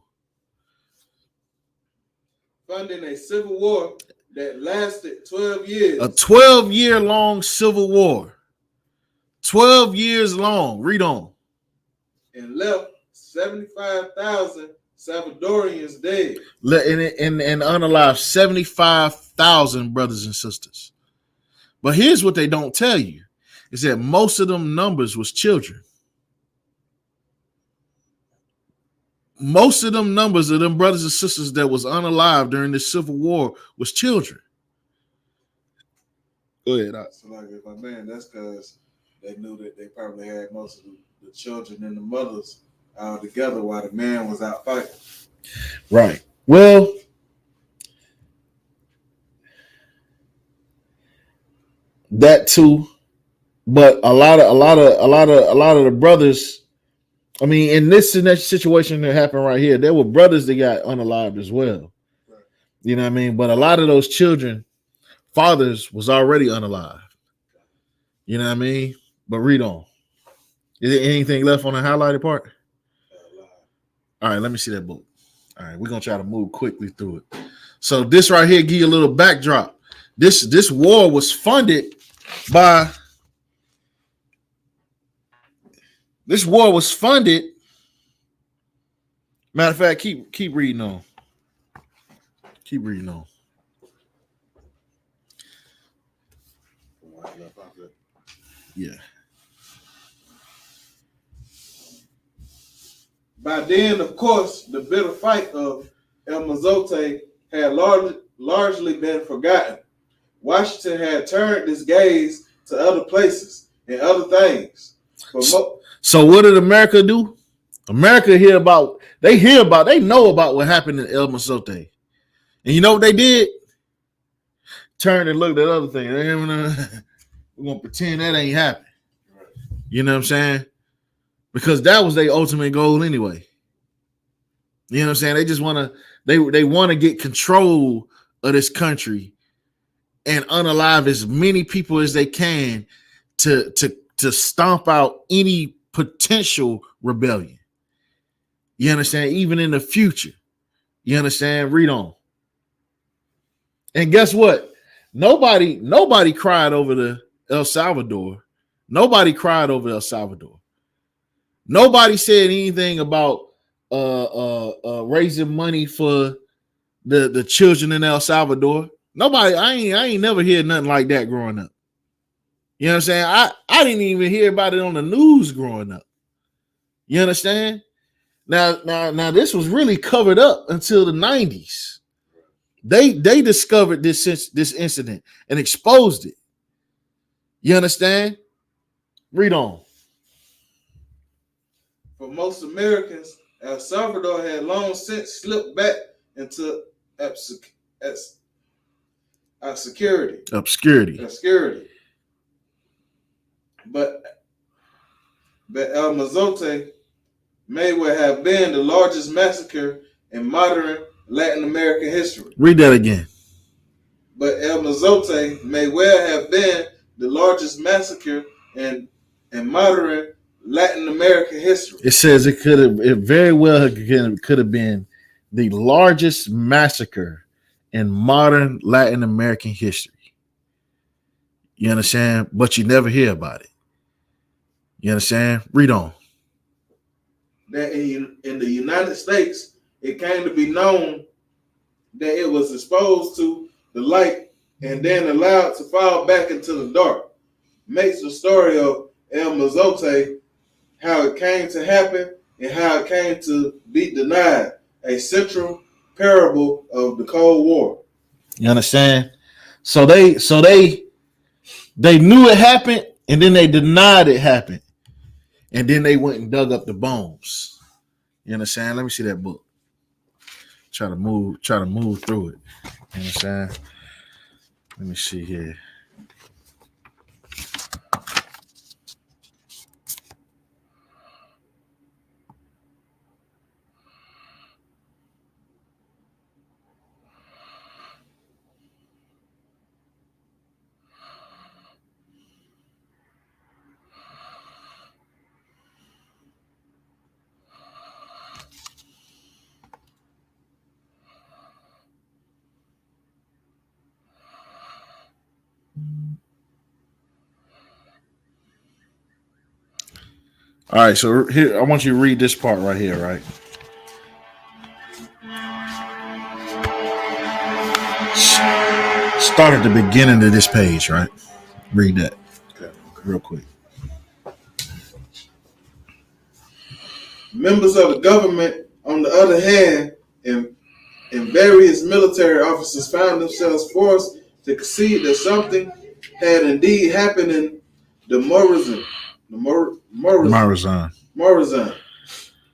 Funding a civil war that lasted 12 years. A 12-year long civil war. 12 years long. Read on. And left 75,000 Salvadorians dead. And unalive 75,000 brothers and sisters. But here's what they don't tell you is that most of them numbers was children. Most of them numbers of them brothers and sisters that was unalive during the Civil War was children. Go ahead. So like if that's because they knew that they probably had most of the children and the mothers all together while the man was out fighting. Right. Well, that too, but a lot of the brothers. I mean, in this situation that happened right here, there were brothers that got unalived as well. Right. You know what I mean? But a lot of those children, fathers was already unalive. You know what I mean? But read on. Is there anything left on the highlighted part? All right, let me see that book. All right, we're gonna try to move quickly through it. So this right here, give you a little backdrop. This war was funded by. This war was funded. Matter of fact, keep reading on. Keep reading on. Yeah. By then, of course, the bitter fight of El Mazote had largely been forgotten. Washington had turned his gaze to other places and other things. So what did America do? America they know about what happened in El Mazote. And you know what they did? Turned and looked at other things. We're going to pretend that ain't happened. You know what I'm saying? Because that was their ultimate goal anyway. You know what I'm saying? They just want to, they want to get control of this country and unalive as many people as they can to stomp out any potential rebellion. You understand? Even in the future. You understand? Read on. And guess what? Nobody cried over the El Salvador. Nobody cried over El Salvador. Nobody said anything about raising money for the children in El Salvador. Nobody, I ain't never heard nothing like that growing up. You know what I'm saying? I didn't even hear about it on the news growing up. You understand? Now this was really covered up until the 90s. They discovered this incident and exposed it. You understand? Read on. For most Americans, El Salvador had long since slipped back into obscurity. But El Mazote may well have been the largest massacre in modern Latin American history. Read that again. But El Mazote may well have been the largest massacre in modern Latin American history. It says it very well could have been the largest massacre in modern Latin American history. You understand? But you never hear about it. You understand? Read on. That in the United States, it came to be known that it was exposed to the light and then allowed to fall back into the dark. Makes the story of El Mazote, how it came to happen and how it came to be denied, a central parable of the Cold War. You understand? So they knew it happened and then they denied it happened. And then they went and dug up the bones. You understand? Let me see that book. Try to move through it. You understand? Let me see here. All right, so here I want you to read this part right here, right? Start at the beginning of this page, right? Read that. Okay. Real quick. Members of the government, on the other hand, and various military officers found themselves forced to concede that something had indeed happened in the Marazan. Morazan,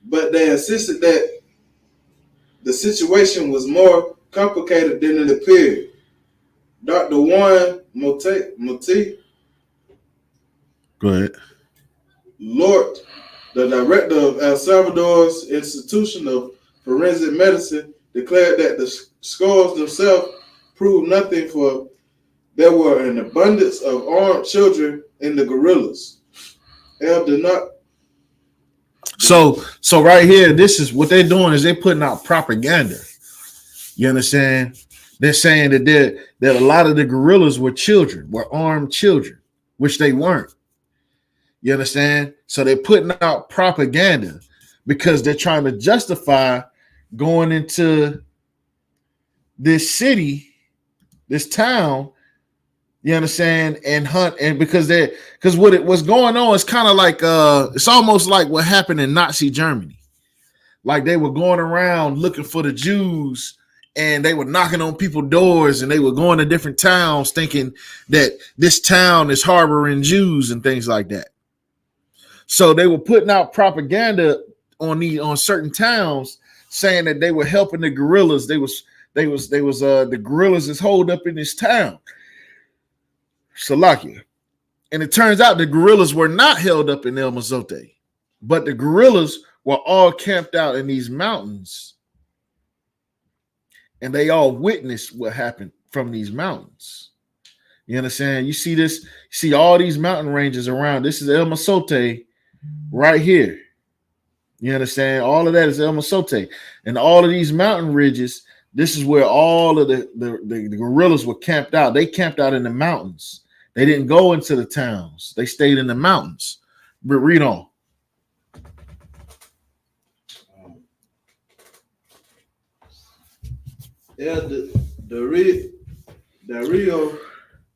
but they insisted that the situation was more complicated than it appeared. Dr. Warren Moti Go ahead. Lord, the director of El Salvador's Institution of Forensic Medicine, declared that the scores themselves proved nothing, for there were an abundance of armed children in the guerrillas. El did not. So right here, this is what they're doing is they're putting out propaganda. You understand? They're saying that a lot of the guerrillas were children, were armed children, which they weren't. You understand? So they're putting out propaganda because they're trying to justify going into this city, this town, you understand, and hunt, and because what's going on is kind of like it's almost like what happened in Nazi Germany. Like they were going around looking for the Jews and they were knocking on people's doors and they were going to different towns thinking that this town is harboring Jews and things like that. So they were putting out propaganda on certain towns saying that they were helping the guerrillas. The guerrillas is holed up in this town, Salakia. And it turns out the guerrillas were not held up in El Mazote, but the guerrillas were all camped out in these mountains. And they all witnessed what happened from these mountains. You understand? You see this, you see all these mountain ranges around. This is El Mazote right here. You understand? All of that is El Mazote. And all of these mountain ridges, this is where all of the guerrillas were camped out. They camped out in the mountains. They didn't go into the towns. They stayed in the mountains. But read on. El Rio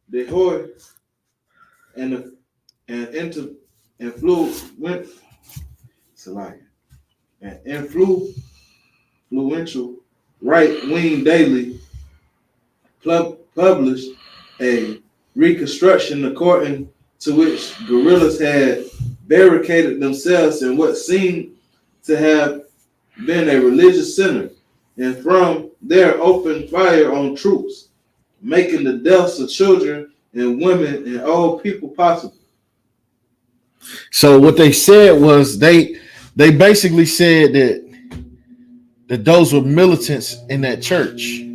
de Hoy and influential right-wing daily published a reconstruction according to which guerrillas had barricaded themselves in what seemed to have been a religious center, and from there opened fire on troops, making the deaths of children and women and old people possible. So what they said was they basically said that those were militants in that church.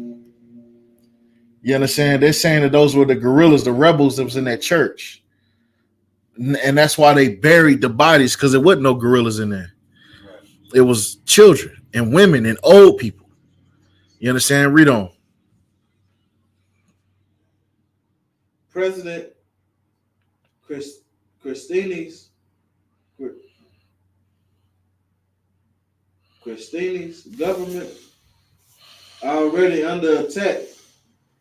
You understand? They're saying that those were the guerrillas, the rebels that was in that church. And that's why they buried the bodies, because there wasn't no guerrillas in there. It was children and women and old people. You understand? Read on. President Christini's government, already under attack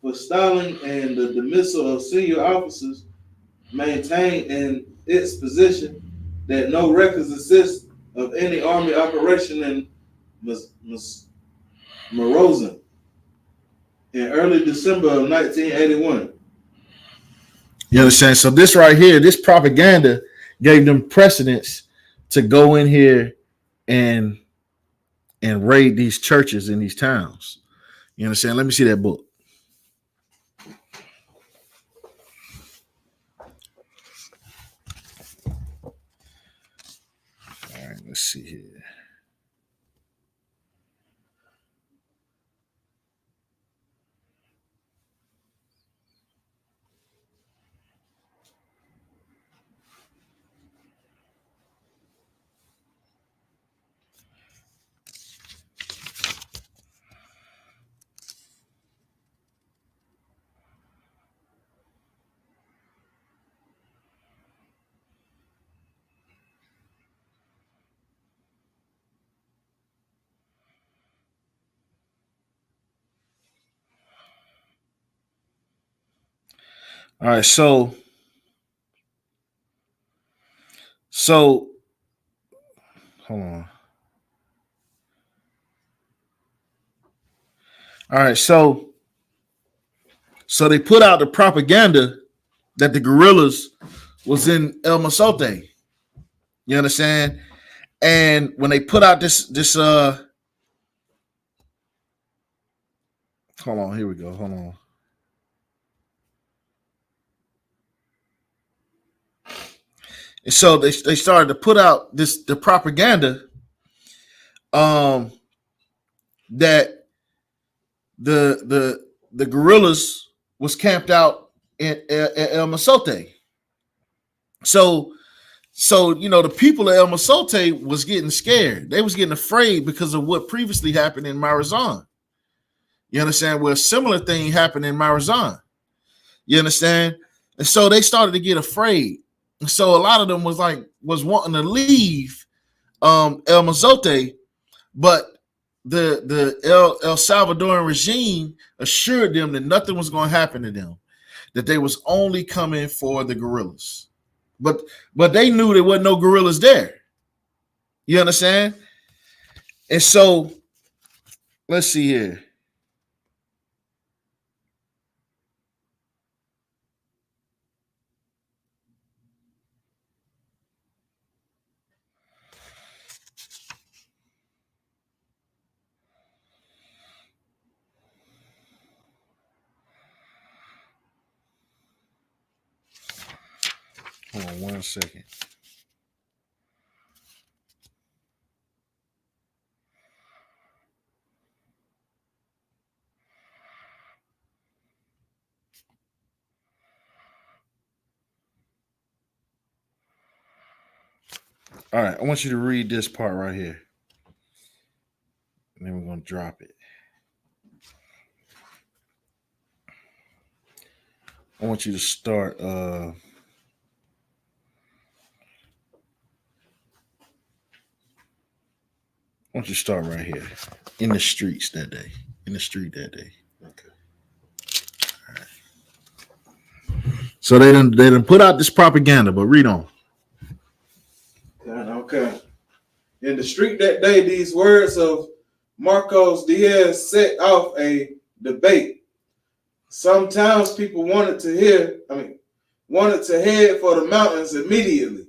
for Stalin and the dismissal of senior officers, maintained in its position that no records exist of any army operation in Morozan in early December of 1981. You understand? So this right here, this propaganda gave them precedence to go in here and raid these churches in these towns. You understand? Let me see that book. All right, let's see here. All right, so hold on. All right, so they put out the propaganda that the guerrillas was in El Masote. You understand? And when they put out this hold on, here we go. Hold on. And so they started to put out the propaganda that the guerrillas was camped out in El Masote. So you know the people of El Masote was getting scared. They was getting afraid because of what previously happened in Marazan. You understand? Where a similar thing happened in Marazan. You understand? And so they started to get afraid. And so a lot of them was wanting to leave El Mazote, but the El Salvadoran regime assured them that nothing was going to happen to them, that they was only coming for the guerrillas. But they knew there wasn't no guerrillas there. You understand? And so let's see here. Hold on 1 second. All right, I want you to read this part right here. And then we're going to drop it. I want you to start. I want you to start right here. In the streets that day. In the street that day. Okay. All right. So they done put out this propaganda, but read on. Okay. In the street that day, these words of Marcos Diaz set off a debate. Sometimes people wanted to head for the mountains immediately,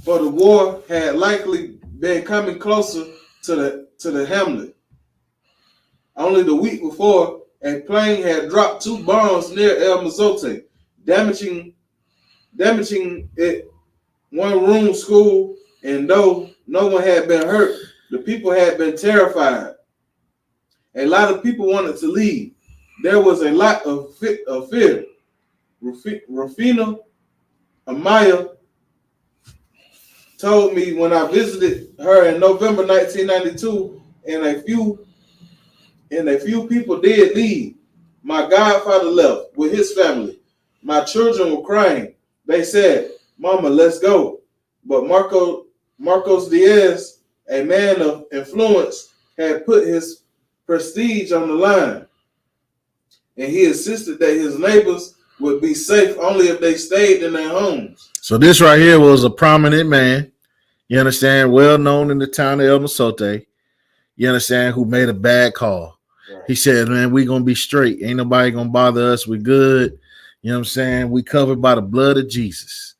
for the war had likely been coming closer to the hamlet. Only the week before, a plane had dropped 2 bombs near El Mazote, damaging it one-room school, and though no one had been hurt, the people had been terrified. A lot of people wanted to leave. There was a lot of fear. Rufina Amaya told me when I visited her in November 1992, and a few people did leave. My godfather left with his family. My children were crying. They said, "Mama, let's go." But Marcos Diaz, a man of influence, had put his prestige on the line, and he insisted that his neighbors would be safe only if they stayed in their homes. So this right here was a prominent man, you understand, well known in the town of El Masote, you understand, who made a bad call. Right. He said, man, we going to be straight. Ain't nobody going to bother us. We good. You know what I'm saying? We covered by the blood of Jesus.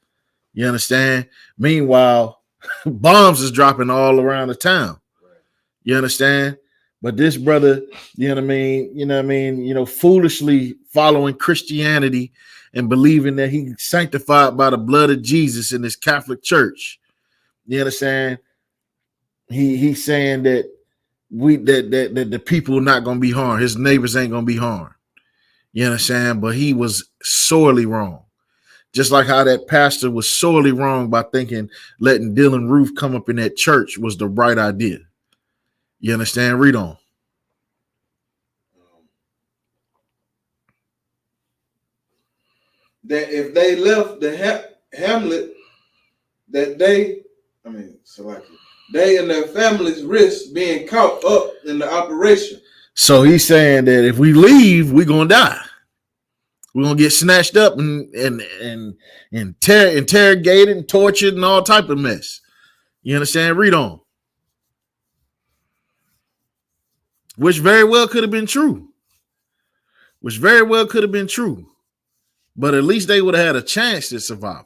You understand? Meanwhile, bombs is dropping all around the town. Right. You understand? But this brother, you know what I mean, foolishly following Christianity and believing that he's sanctified by the blood of Jesus in his Catholic church. You understand? He's saying that that the people are not going to be harmed. His neighbors ain't going to be harmed. You understand? But he was sorely wrong. Just like how that pastor was sorely wrong by thinking letting Dylan Roof come up in that church was the right idea. You understand? Read on. That if they left the hamlet, that they and their families risk being caught up in the operation. So he's saying that if we leave, we're going to die. We're gonna get snatched up and interrogated and tortured and all type of mess. You understand? Read on. Which very well could have been true. Which very well could have been true. But at least they would have had a chance to survive.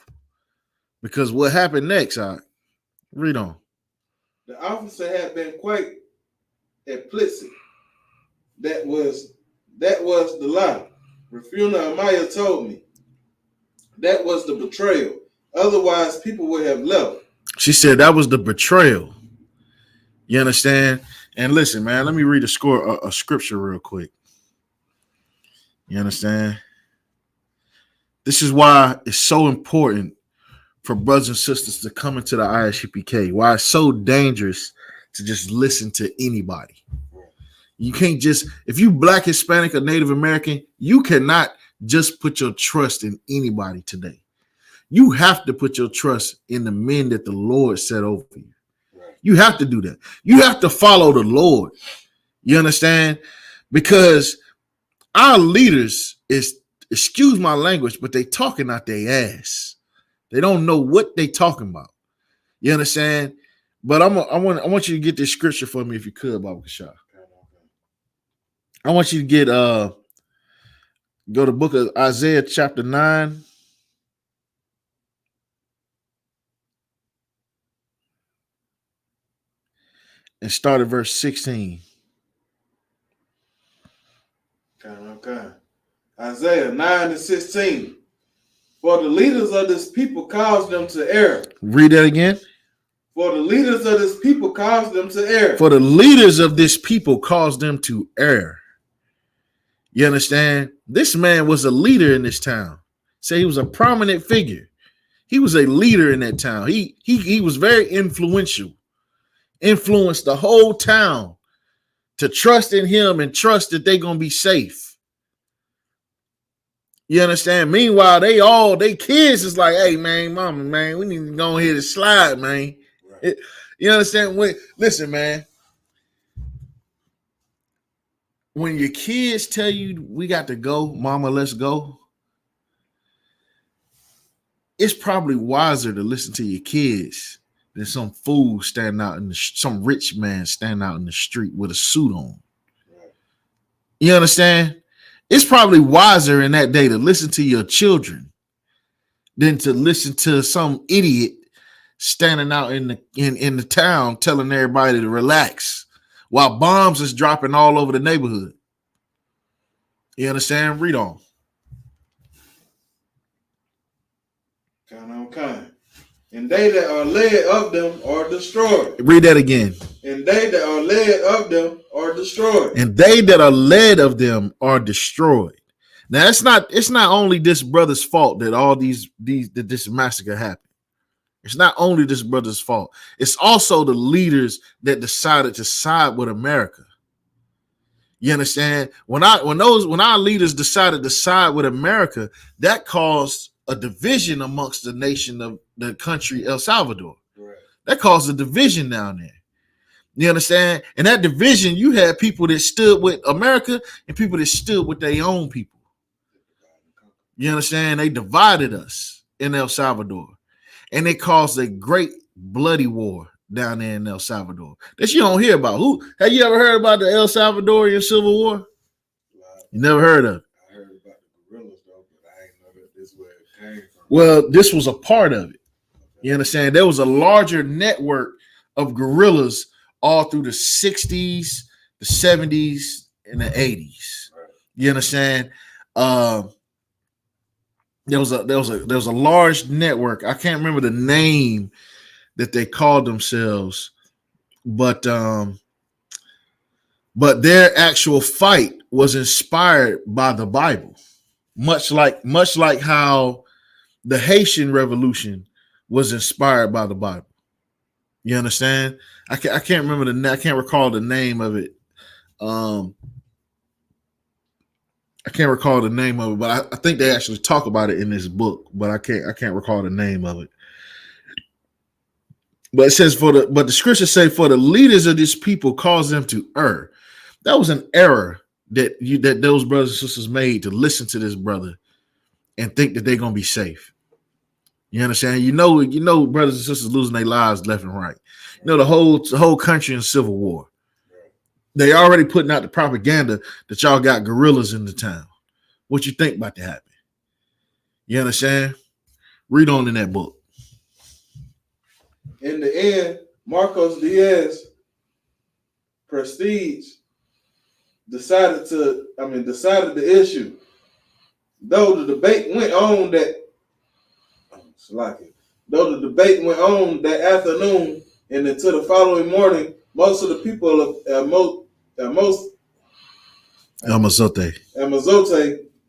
Because what happened next, read on. The officer had been quite explicit. That was the lie. Refuna Amaya told me. That was the betrayal. Otherwise, people would have left. She said that was the betrayal. You understand? And listen, man, let me read a scripture real quick. You understand? This is why it's so important for brothers and sisters to come into the ISUPK. Why it's so dangerous to just listen to anybody. You can't just, if you Black, Hispanic, or Native American, you cannot just put your trust in anybody today. You have to put your trust in the men that the Lord set over you. You have to do that. You have to follow the Lord. You understand? Because our leaders is, excuse my language, but they talking out their ass. They don't know what they talking about. You understand? But I want you to get this scripture for me if you could, Baba Kashah. I want you to get go to book of Isaiah chapter 9. And start at verse 16. Okay. Isaiah 9 and 16. For the leaders of this people caused them to err. Read that again. For the leaders of this people caused them to err. For the leaders of this people caused them to err. You understand? This man was a leader in this town. Say he was a prominent figure. He was a leader in that town. He was very influential. Influenced the whole town to trust in him and trust that they're gonna be safe. You understand? Meanwhile, they kids is like, hey man, mama, man, we need to go ahead and slide, man. Right. You understand? Listen, man. When your kids tell you we got to go, mama, let's go, it's probably wiser to listen to your kids than some fool standing out some rich man standing out in the street with a suit on. Right. You understand? It's probably wiser in that day to listen to your children than to listen to some idiot standing out in the town telling everybody to relax while bombs is dropping all over the neighborhood. You understand? Read on. Okay. And they that are led of them are destroyed. Read that again. And they that are led of them are destroyed. And they that are led of them are destroyed. Now it's not only this brother's fault that that this massacre happened. It's not only this brother's fault. It's also the leaders that decided to side with America. You understand? When our leaders decided to side with America, that caused a division amongst the nation of the country El Salvador. Right. That caused a division down there. You understand? And that division, you had people that stood with America and people that stood with their own people. You understand? They divided us in El Salvador. And it caused a great bloody war down there in El Salvador that you don't hear about. Who have you ever heard about the El Salvadorian Civil War? You never heard of it. I heard about the guerrillas though, but I didn't know that this is where it came from. Well, this was a part of it. You understand? There was a larger network of guerrillas all through the 60s, the 70s, and the 80s. Right. You understand? There was a large network. I can't remember the name that they called themselves, but their actual fight was inspired by the Bible, much like how the Haitian Revolution was inspired by the Bible. You understand? I can't remember I can't recall the name of it. I can't recall the name of it, but I think they actually talk about it in this book, but I can't recall the name of it. But it says but the scriptures say for the leaders of this people cause them to err. That was an error that those brothers and sisters made to listen to this brother and think that they're gonna be safe. You understand? You know, brothers and sisters losing their lives left and right. You know, the whole country in civil war. They already putting out the propaganda that y'all got guerrillas in the town. What you think about to happen? You understand? Read on in that book. In the end, Marcos Diaz Prestige decided the issue. Though the debate went on that afternoon and until the following morning, most of the people of Amazote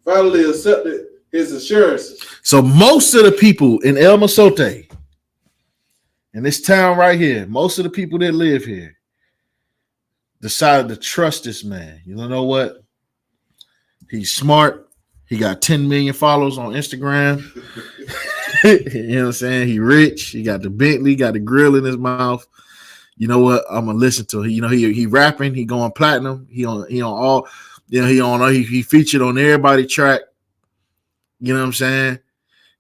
finally accepted his assurances. So most of the people in El Masote, in this town right here, most of the people that live here decided to trust this man. You know what? He's smart. He got 10 million followers on Instagram. You know what I'm saying? He rich. He got the Bentley, got the grill in his mouth. You know what? I'm gonna listen to him. You know, he rapping, he going platinum. He featured on everybody track. You know what I'm saying?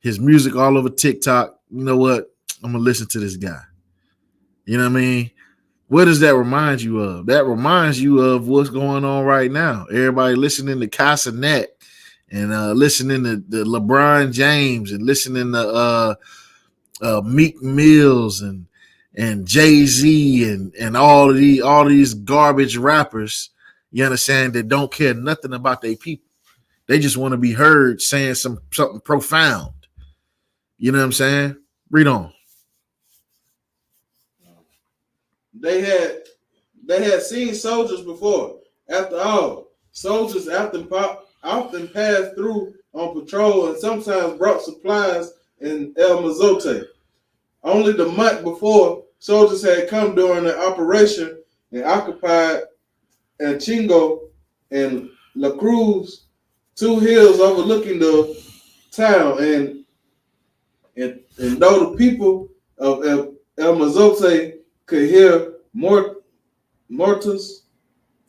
His music all over TikTok. You know what? I'm gonna listen to this guy. You know what I mean? What does that remind you of? That reminds you of what's going on right now. Everybody listening to Casanet and listening to the LeBron James and listening to Meek Mills and Jay-Z and all these garbage rappers, you understand, that don't care nothing about their people. They just want to be heard saying something profound. You know what I'm saying? Read on. They had seen soldiers before. After all, soldiers often passed through on patrol and sometimes brought supplies in El Mazote. Only the month before, soldiers had come during an operation and occupied Chingo and La Cruz, two hills overlooking the town. And though the people of El Mazote could hear mortars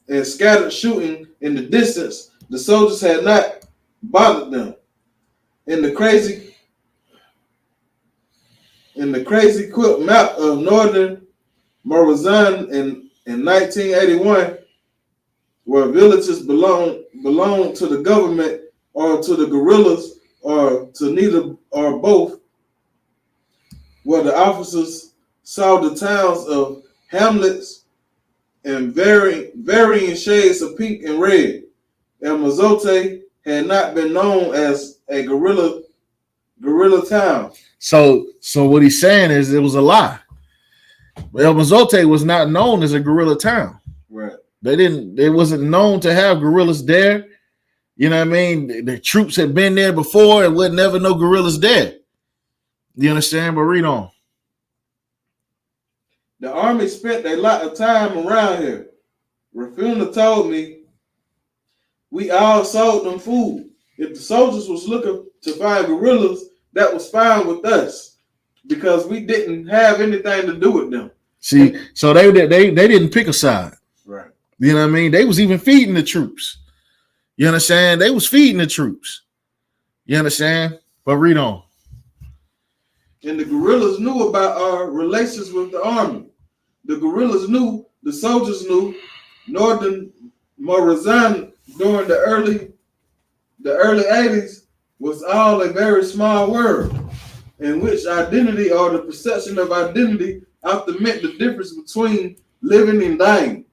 and scattered shooting in the distance, the soldiers had not bothered them. In the crazy quilt map of northern Morazan in 1981, where villages belong to the government or to the guerrillas or to neither or both, where the officers saw the towns of hamlets in varying shades of pink and red. El Mazote had not been known as a guerrilla town. So what he's saying is it was a lie. El Mazote was not known as a guerrilla town. Right. They wasn't known to have guerrillas there. You know what I mean? The troops had been there before and would never know guerrillas there. You understand? But read on. The army spent a lot of time around here. Rafuna told me we all sold them food. If the soldiers was looking to find guerrillas, that was fine with us because we didn't have anything to do with them. See, so they didn't pick a side. Right. You know what I mean? They was even feeding the troops. You understand? They was feeding the troops. You understand? But read on. And the guerrillas knew about our relations with the army. The guerrillas knew, the soldiers knew, northern Morazan during the early 80s was all a very small world, in which identity or the perception of identity often meant the difference between living and dying.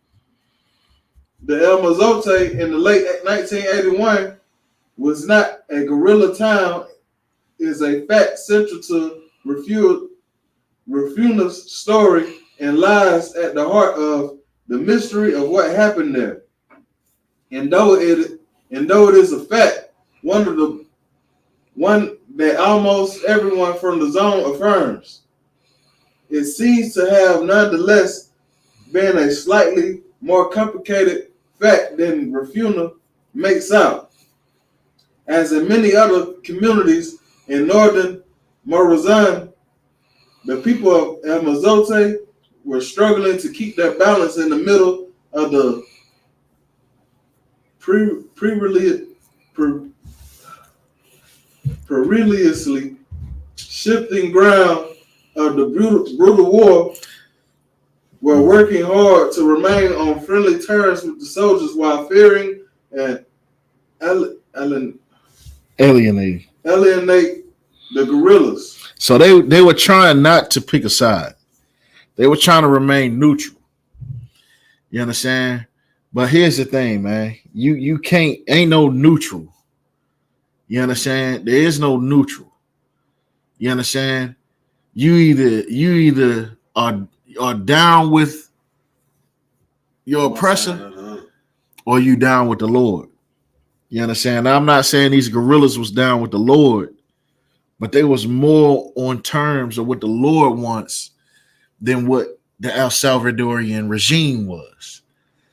The El Mazote in the late 1981 was not a guerrilla town, is a fact central to Rafuna's story and lies at the heart of the mystery of what happened there. And though it is a fact, one that almost everyone from the zone affirms, it seems to have nonetheless been a slightly more complicated fact than Rafuna makes out. As in many other communities in northern Morazan, the people of El Mazote were struggling to keep their balance in the middle of the perilously shifting ground of the brutal war were working hard to remain on friendly terms with the soldiers while fearing and Alienating. alienate the guerrillas. So they were trying not to pick a side. They were trying to remain neutral. You understand? But here's the thing, man. You can't, ain't no neutral. You understand? There is no neutral. You understand? You either are down with your oppressor or you down with the Lord. You understand? Now, I'm not saying these guerrillas was down with the Lord, but they was more on terms of what the Lord wants than what the El Salvadorian regime was.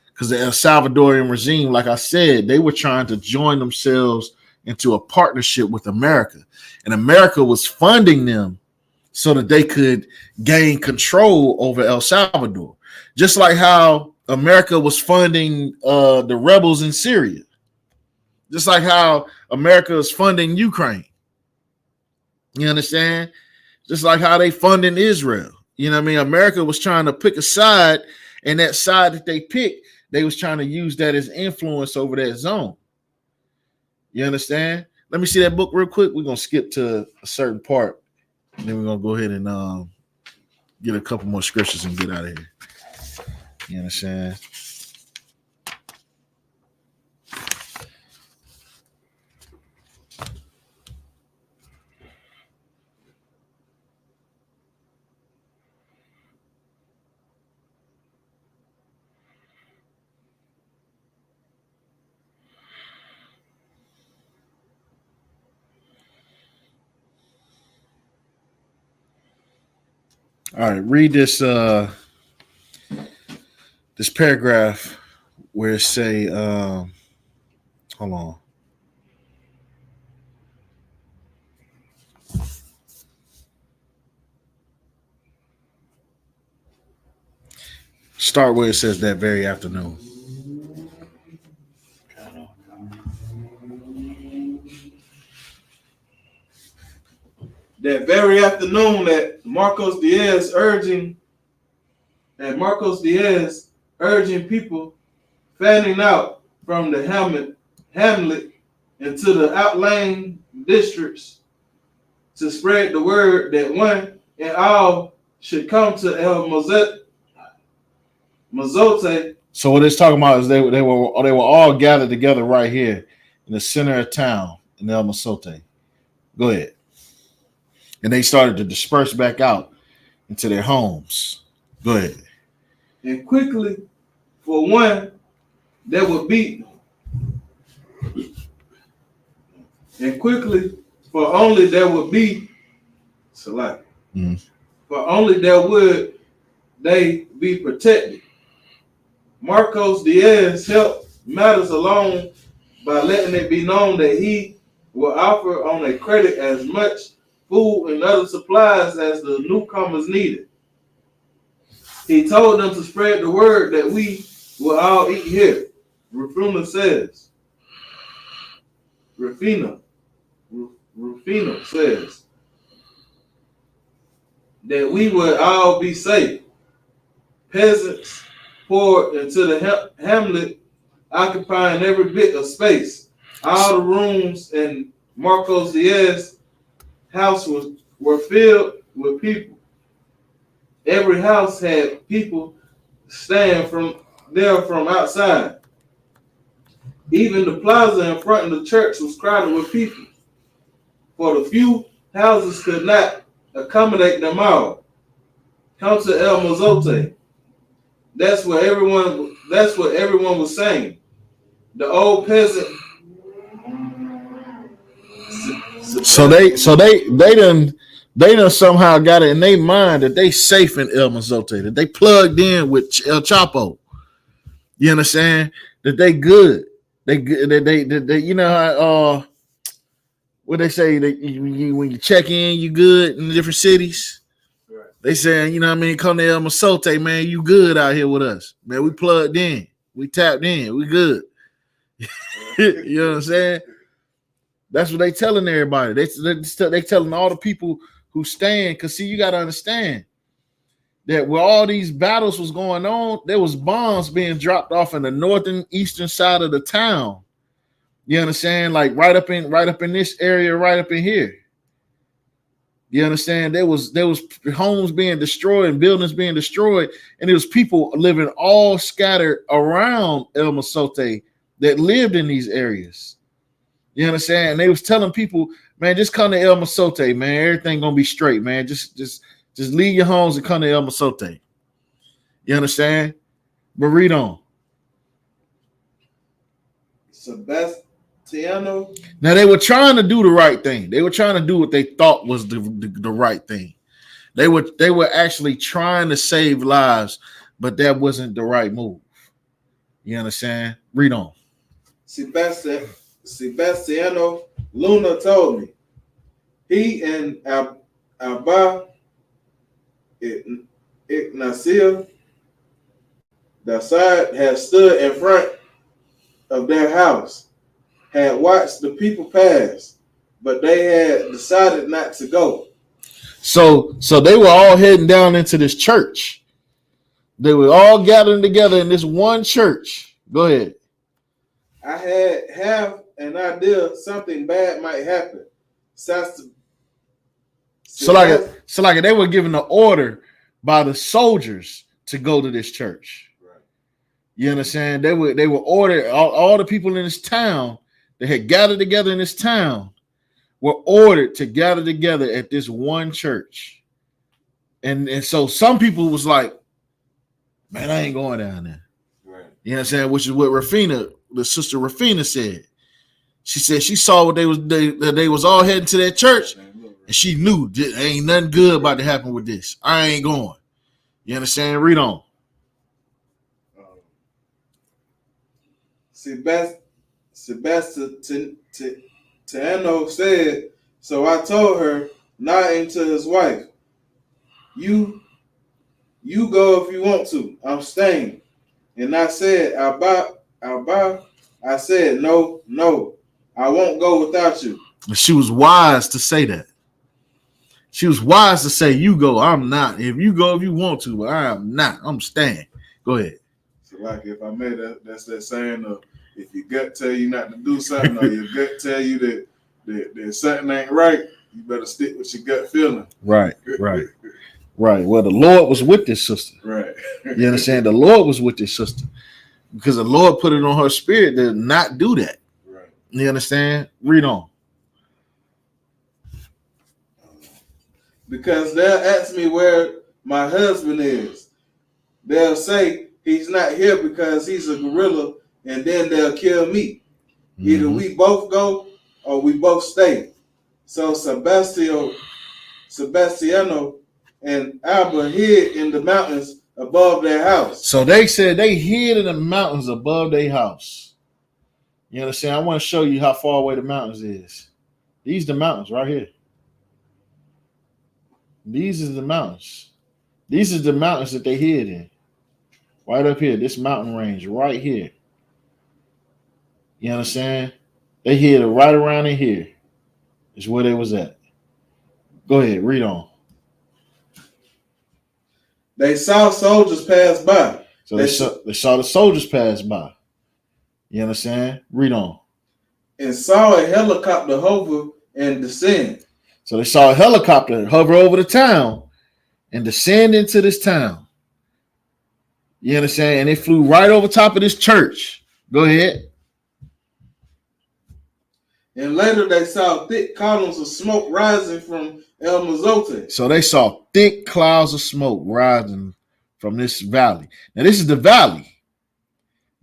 Because the El Salvadorian regime, like I said, they were trying to join themselves into a partnership with America. And America was funding them so that they could gain control over El Salvador. Just like how America was funding the rebels in Syria. Just like how America is funding Ukraine. You understand? Just like how they funding Israel. You know what I mean? America was trying to pick a side, and that side that they picked, they was trying to use that as influence over that zone. You understand? Let me see that book real quick. We're going to skip to a certain part, and then we're going to go ahead and get a couple more scriptures and get out of here. You understand? All right, read this this paragraph where it say, hold on. Start where it says that very afternoon. That very afternoon that Marcos Diaz urging people fanning out from the hamlet into the outlying districts to spread the word that one and all should come to El Mozote. So what it's talking about is they were all gathered together right here in the center of town in El Mozote. Go ahead. And they started to disperse back out into their homes. Go ahead. And quickly, for one, there would be, and quickly, for only there would be, select. For only there would they be protected. Marcos Diaz helped matters along by letting it be known that he will offer on a credit as much food and other supplies as the newcomers needed. He told them to spread the word that we will all eat here. Rufino says that we would all be safe. Peasants poured into the hamlet, occupying every bit of space. All the rooms in Marcos Diaz's house were filled with people. Every house had people staying from outside. Even the plaza in front of the church was crowded with people, for the few houses could not accommodate them all. Come to El Mozote. That's what everyone was saying. The old peasant. So they done somehow got it in their mind that they safe in El Mozote, that they plugged in with El Chapo. You understand? That they good. They you know how what they say that when you check in, you good in the different cities. Right. They saying, you know what I mean, come to El Mozote, man, you good out here with us. Man, we plugged in. We tapped in. We good. You know what I'm saying? That's what they telling everybody. They telling all the people who stand. Because see, you got to understand that where all these battles was going on, there was bombs being dropped off in the northern eastern side of the town. You understand? Like right up in this area, right up in here. You understand? There was homes being destroyed and buildings being destroyed, and there was people living all scattered around El Masote that lived in these areas. You understand? And they was telling people, man, just come to El Masote, man. Everything gonna be straight, man. Just leave your homes and come to El Masote. You understand? But read on. Sebastiano. Now they were trying to do the right thing. They were trying to do what they thought was the right thing. They were actually trying to save lives, but that wasn't the right move. You understand? Read on. Sebastiano Luna told me he and Abba Ignacio Dassad had stood in front of their house, had watched the people pass, but they had decided not to go. So they were all heading down into this church. They were all gathering together in this one church. Go ahead. I have an idea something bad might happen. So like they were given the order by the soldiers to go to this church. Right. You understand? They were ordered. All the people in this town that had gathered together in this town were ordered to gather together at this one church. And so some people was like, man, I ain't going down there. Right. You know what I'm saying? Which is what Rafina, the sister Rafina, said. She said she saw what they was all heading to that church, and she knew there ain't nothing good about to happen with this. I ain't going. You understand? Read on. Sebastiano said, so I told her, nodding to his wife, you go if you want to. I'm staying. And I said, Abba, I said, no, I won't go without you. She was wise to say that. She was wise to say, you go, I'm not. If you go if you want to, but I am not. I'm staying. Go ahead. So like if I made that's that saying of if your gut tell you not to do something or your gut tell you that something ain't right, you better stick with your gut feeling. Right. Well, the Lord was with this sister. Right. You understand? The Lord was with this sister because the Lord put it on her spirit to not do that. Right. You understand? Read on. Because they'll ask me where my husband is. They'll say he's not here because he's a gorilla, and then they'll kill me. Mm-hmm. Either we both go or we both stay. So Sebastiano and Alba hid in the mountains above their house. So they said they hid in the mountains above their house. You understand? I want to show you how far away the mountains is. These are the mountains right here. These are the mountains. These are the mountains that they hid in. Right up here, this mountain range right here. You understand? They hid it right around in here. Is where they was at. Go ahead, read on. They saw soldiers pass by. So they saw the soldiers pass by. You understand? Read on. And saw a helicopter hover and descend. So they saw a helicopter hover over the town and descend into this town. You understand? And it flew right over top of this church. Go ahead. And later they saw thick columns of smoke rising from El Mazote. So they saw thick clouds of smoke rising from this valley. Now this is the valley.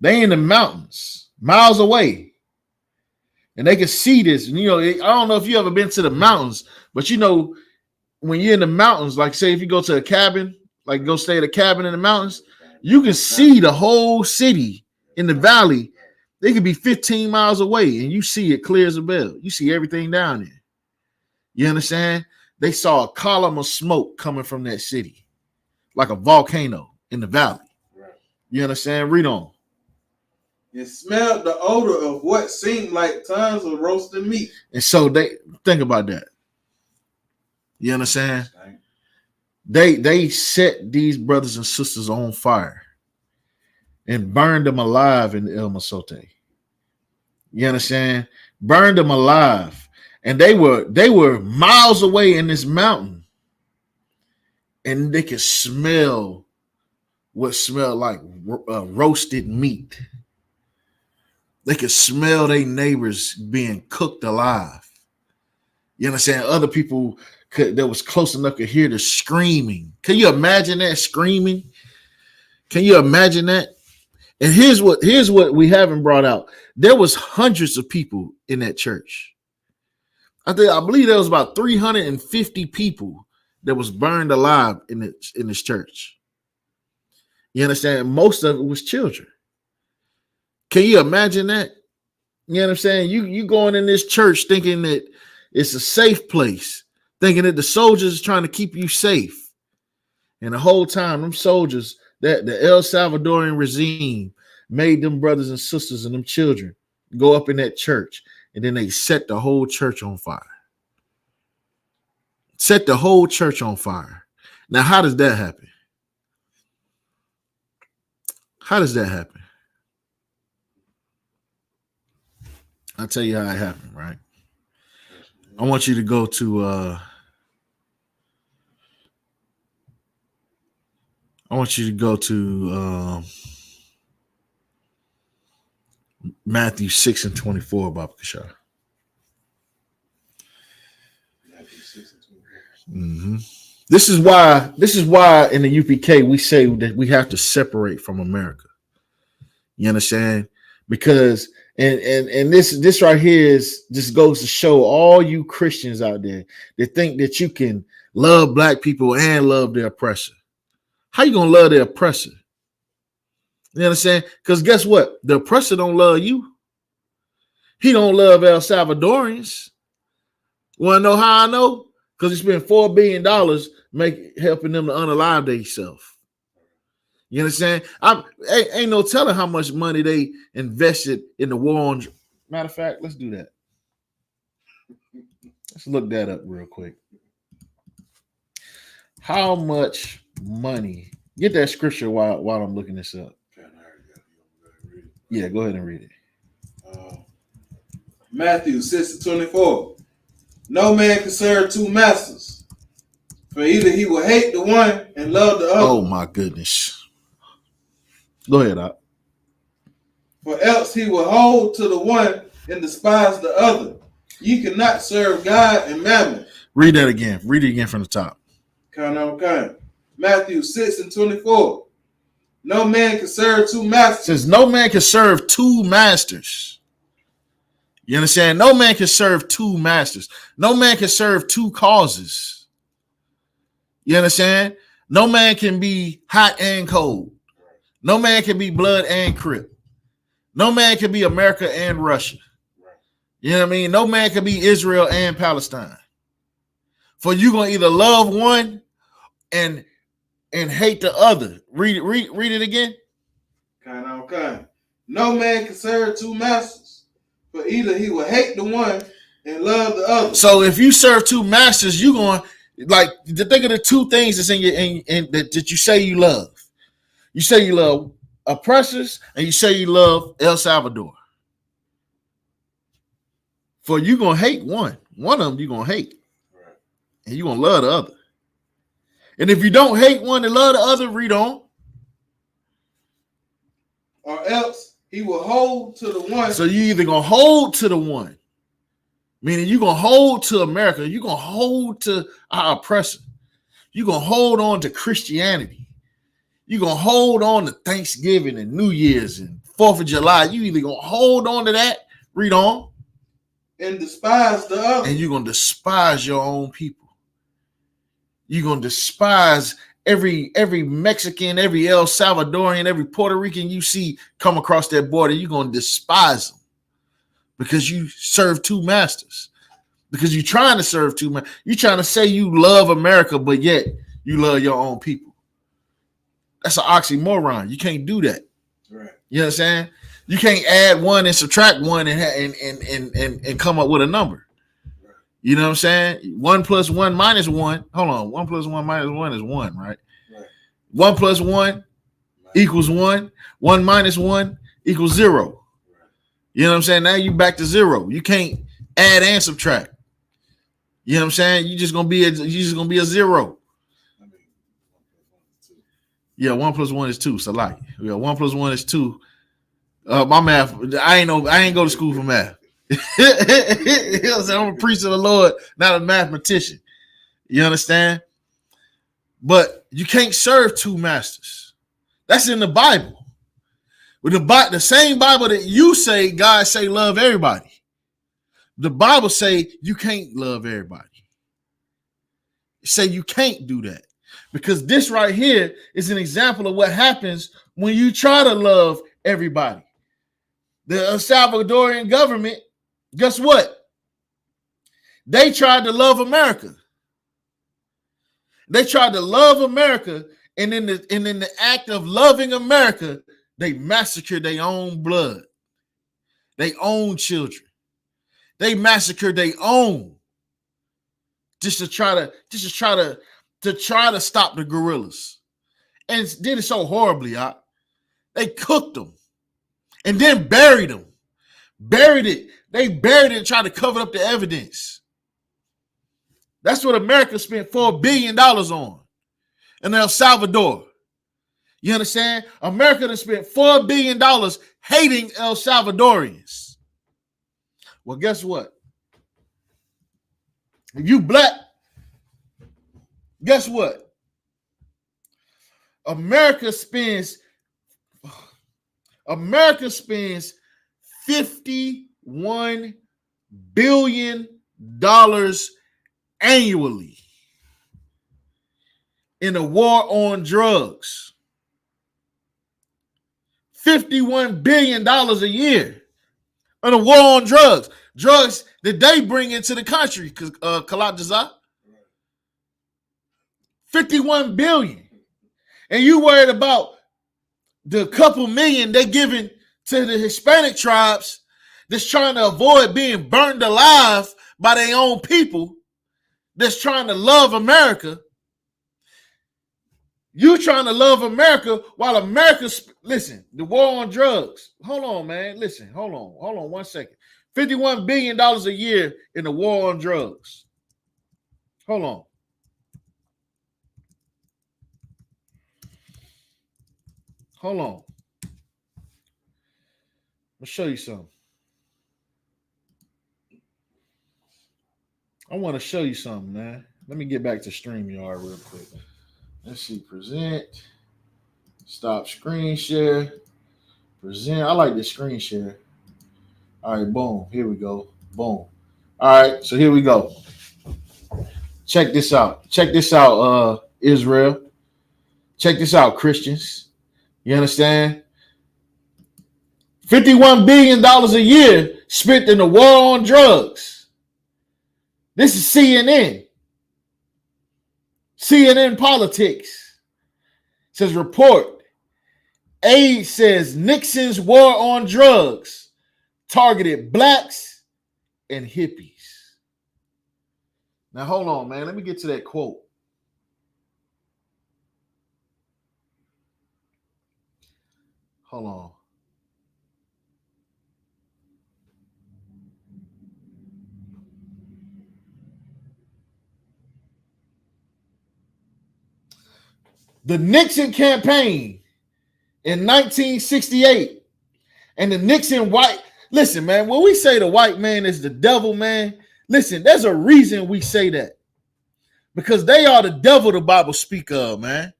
They in the mountains, miles away. And they can see this. And, you know, I don't know if you ever been to the mountains, but you know, when you're in the mountains, like say if you go to a cabin, like go stay at a cabin in the mountains, you can see the whole city in the valley. They could be 15 miles away and you see it clear as a bell. You see everything down there. You understand? They saw a column of smoke coming from that city, like a volcano in the valley. You understand? Read on. and smelled the odor of what seemed like tons of roasted meat. And so they think about that. You understand? They set these brothers and sisters on fire and burned them alive in El Masote. You understand? Burned them alive. And they were miles away in this mountain. And they could smell what smelled like roasted meat. They could smell their neighbors being cooked alive. You understand? Other people that was close enough to hear the screaming. Can you imagine that screaming? Can you imagine that? And here's what we haven't brought out. There was hundreds of people in that church. I believe there was about 350 people that was burned alive in this church. You understand? Most of it was children. Can you imagine that? You know what I'm saying? You going in this church thinking that it's a safe place, thinking that the soldiers are trying to keep you safe. And the whole time, them soldiers, that the El Salvadorian regime made them brothers and sisters and them children go up in that church, and then they set the whole church on fire. Set the whole church on fire. Now, how does that happen? How does that happen? I'll tell you how it happened, right? I want you to go to Matthew 6 and 24, Baba Kashar. Matthew 6 and 24. Mm-hmm. This is why in the UPK we say that we have to separate from America. You understand? Because and this right here just goes to show all you Christians out there that think that you can love black people and love their oppressor. How you gonna love the oppressor? You understand? Because guess what? The oppressor don't love you. He don't love El Salvadorians. Want to know how I know? Because he spent $4 billion helping them to unalive themselves. You understand? Ain't no telling how much money they invested in the war on. Matter of fact, let's do that. Let's look that up real quick. How much money? Get that scripture while I'm looking this up. Yeah, go ahead and read it. Matthew 6 and 24. No man can serve two masters, for either he will hate the one and love the other. Oh my goodness. Go ahead, Doc. For else he will hold to the one and despise the other. Ye cannot serve God and mammon. Read that again. Read it again from the top. Okay. Matthew 6 and 24. No man can serve two masters. It says no man can serve two masters. You understand? No man can serve two masters. No man can serve two causes. You understand? No man can be hot and cold. No man can be blood and Crip. No man can be America and Russia. You know what I mean? No man can be Israel and Palestine. For you gonna either love one and hate the other. Read it again. Okay. No man can serve two masters, but either he will hate the one and love the other. So if you serve two masters, you gonna like to think of the two things that's in your that you say you love. You say you love oppressors, and you say you love El Salvador. For you gonna hate one of them, you gonna hate, right, and you gonna love the other. And if you don't hate one and love the other, read on. Or else he will hold to the one. So you either gonna hold to the one, meaning you're gonna hold to America, you're gonna hold to our oppressor, you're gonna hold on to Christianity. You're going to hold on to Thanksgiving and New Year's and 4th of July. You either going to hold on to that, read on, and despise the other. And you're going to despise your own people. You're going to despise every Mexican, every El Salvadorian, every Puerto Rican you see come across that border. You're going to despise them because you serve two masters. Because you're trying to serve two masters. You're trying to say you love America, but yet you love your own people. That's an oxymoron. You can't do that. Right. You know what I'm saying? You can't add one and subtract one and come up with a number. You know what I'm saying? 1 plus 1 minus 1. Hold on. 1 plus 1 minus 1 is 1, right? 1 plus 1 equals 1. 1 minus 1 equals 0. You know what I'm saying? Now you back to 0. You can't add and subtract. You know what I'm saying? You just gonna be a 0. Yeah, 1 plus 1 is 2. So like, yeah, 1 plus 1 is 2. My math, I ain't go to school for math. I'm a priest of the Lord, not a mathematician. You understand? But you can't serve two masters. That's in the Bible. With the same Bible that you say, God say love everybody. The Bible say you can't love everybody. Say you can't do that. Because this right here is an example of what happens when you try to love everybody. The El Salvadorian government, guess what? They tried to love America. They tried to love America, and in the act of loving America, they massacred their own blood, their own children. They massacred their own just to try to stop the guerrillas, and did it so horribly. They cooked them and then buried them. Buried it. They buried it and tried to cover up the evidence. That's what America spent $4 billion on in El Salvador. You understand? America has spent $4 billion hating El Salvadorians. Well, guess what? If you black, guess what? America spends $51 billion annually in a war on drugs. $51 billion a year in a war on drugs. Drugs that they bring into the country, $51 billion. And you worried about the couple million they giving to the Hispanic tribes that's trying to avoid being burned alive by their own people, that's trying to love America. You trying to love America while America's, listen, the war on drugs. Hold on, man. Listen, hold on 1 second. $51 billion a year in the war on drugs. Hold on. Hold on. I'll show you something. I want to show you something, man. Let me get back to StreamYard real quick. Let's see. Present. Stop screen share. Present. I like this screen share. All right, boom. Here we go. Boom. All right, so here we go. Check this out. Check this out, Israel. Check this out, Christians. You understand? $51 billion a year spent in the war on drugs. This is CNN. CNN Politics. It says report. Aide says Nixon's war on drugs targeted blacks and hippies. Now, hold on, man. Let me get to that quote. Hold on. The Nixon campaign in 1968 and the Nixon white. Listen, man, when we say the white man is the devil, man, listen, there's a reason we say that. Because they are the devil the Bible speak of, man.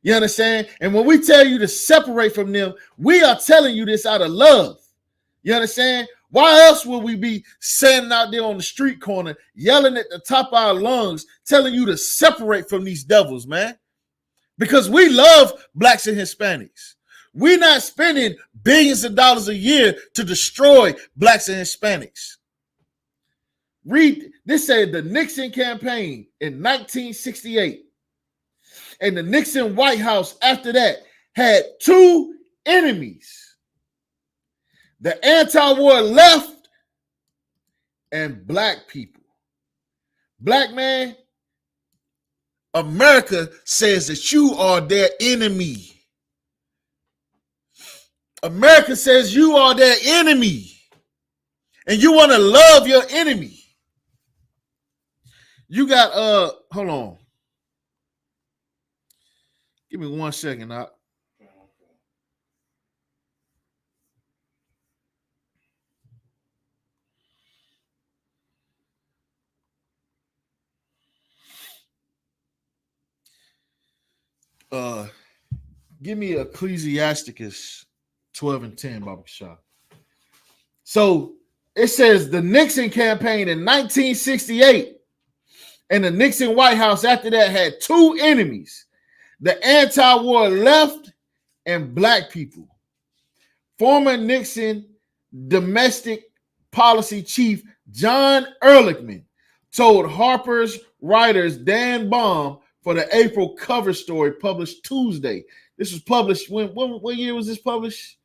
You understand? And when we tell you to separate from them, we are telling you this out of love. You understand? Why else would we be standing out there on the street corner, yelling at the top of our lungs, telling you to separate from these devils, man? Because we love blacks and Hispanics. We're not spending billions of dollars a year to destroy blacks and Hispanics. Read, this said the Nixon campaign in 1968 and the Nixon White House after that had two enemies. the anti-war left, and black people. Black man, America says that you are their enemy. America says you are their enemy. And you want to love your enemy. You got, hold on. Give me 1 second, Doc. Give me Ecclesiasticus 12 and 10, Baba Shah. So it says the Nixon campaign in 1968 and the Nixon White House after that had two enemies, the anti-war left and black people. Former Nixon domestic policy chief John Ehrlichman told Harper's writers Dan Baum for the April cover story published Tuesday. This was published what year was this published?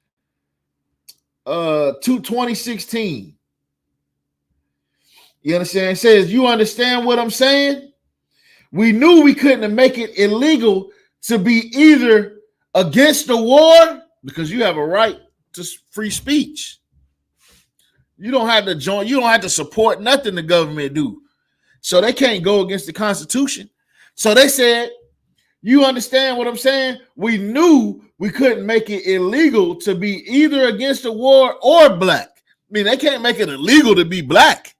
2016. You understand? It says, you understand what I'm saying? We knew we couldn't make it illegal to be either against the war, because you have a right to free speech. You don't have to join, you don't have to support nothing the government do. So they can't go against the Constitution. So they said, you understand what I'm saying? We knew we couldn't make it illegal to be either against the war or black. I mean, they can't make it illegal to be black.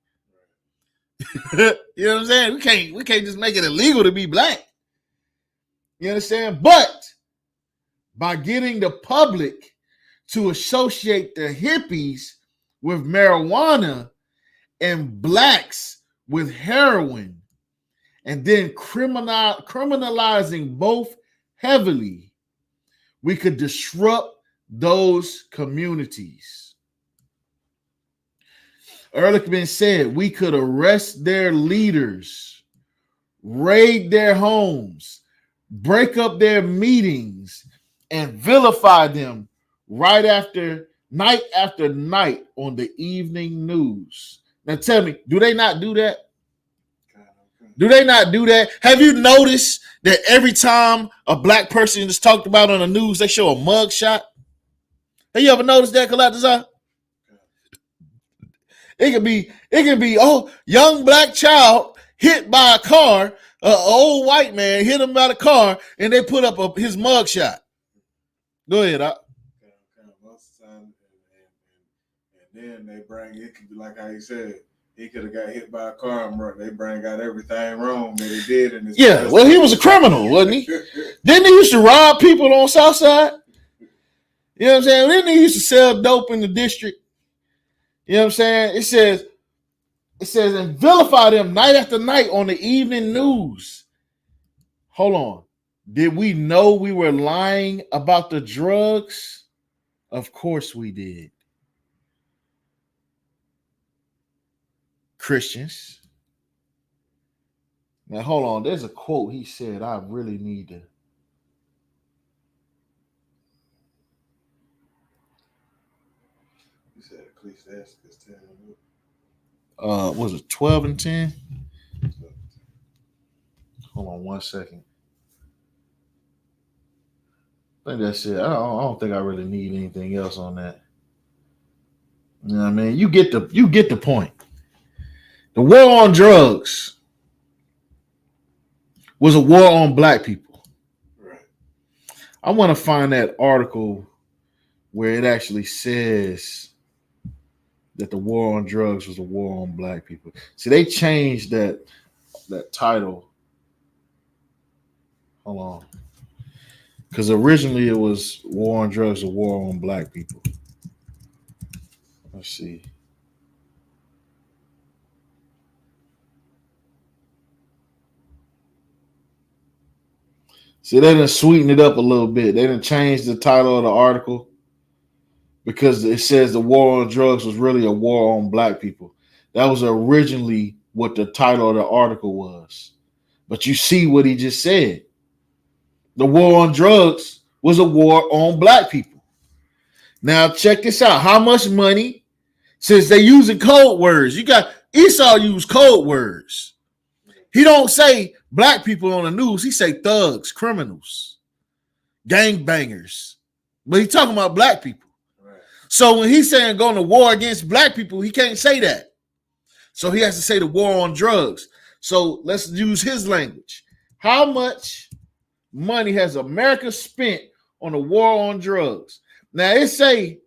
You know what I'm saying? We can't just make it illegal to be black. You understand? But by getting the public to associate the hippies with marijuana and blacks with heroin, and then criminalizing both heavily, we could disrupt those communities. Ehrlichman said we could arrest their leaders, raid their homes, break up their meetings, and vilify them night after night on the evening news. Now tell me, do they not do that? Do they not do that? Have you noticed that every time a black person is talked about on the news, they show a mug shot? Have you ever noticed that, Kalataza? It can be, young black child hit by a car, an old white man hit him by the car, and they put up his mug shot. Go ahead, Doc. Most of the time, and then they bring, it could be like how you said, he could have got hit by a car and they got everything wrong that he did in his past. Well, he was a criminal, wasn't he? Didn't he used to rob people on Southside? You know what I'm saying? Didn't he used to sell dope in the district? You know what I'm saying? It says, and vilify them night after night on the evening news. Hold on. Did we know we were lying about the drugs? Of course we did. Christians. Now, hold on. There's a quote he said I really need to. You said Ecclesiasticus 10. Was it 12 and 10? Hold on 1 second. I think that's it. I don't think I really need anything else on that. You know what I mean? You get the point. The war on drugs was a war on black people. Right. I want to find that article where it actually says that the war on drugs was a war on black people. See, they changed that title. Hold on. Because originally it was war on drugs, a war on black people. Let's see. See, they done sweeten it up a little bit. They done changed the title of the article because it says the war on drugs was really a war on black people. That was originally what the title of the article was. But you see what he just said. The war on drugs was a war on black people. Now check this out. How much money? Since they using code words, you got Esau use code words. He don't say black people on the news. He say thugs, criminals, gangbangers. But he talking about black people. Right. So when he's saying going to war against black people, he can't say that. So he has to say the war on drugs. So let's use his language. How much money has America spent on the war on drugs? Now it say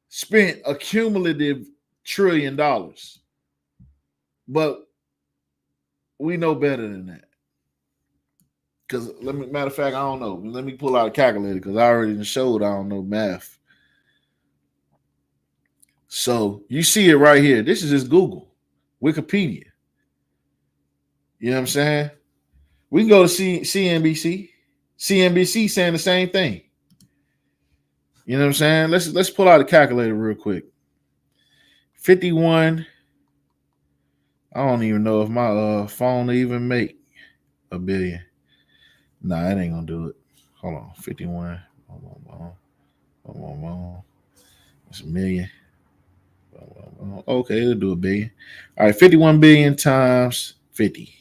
spent a cumulative $1 trillion. But we know better than that. Because matter of fact, I don't know. Let me pull out a calculator because I already showed I don't know math. So you see it right here. This is just Google, Wikipedia. You know what I'm saying? We can go to CNBC. CNBC saying the same thing. You know what I'm saying? Let's pull out a calculator real quick. 51. I don't even know if my phone even make $1 billion. Nah, it ain't gonna do it. Hold on. 51. It's $1 million. Okay, it'll do $1 billion. All right, 51 billion times 50.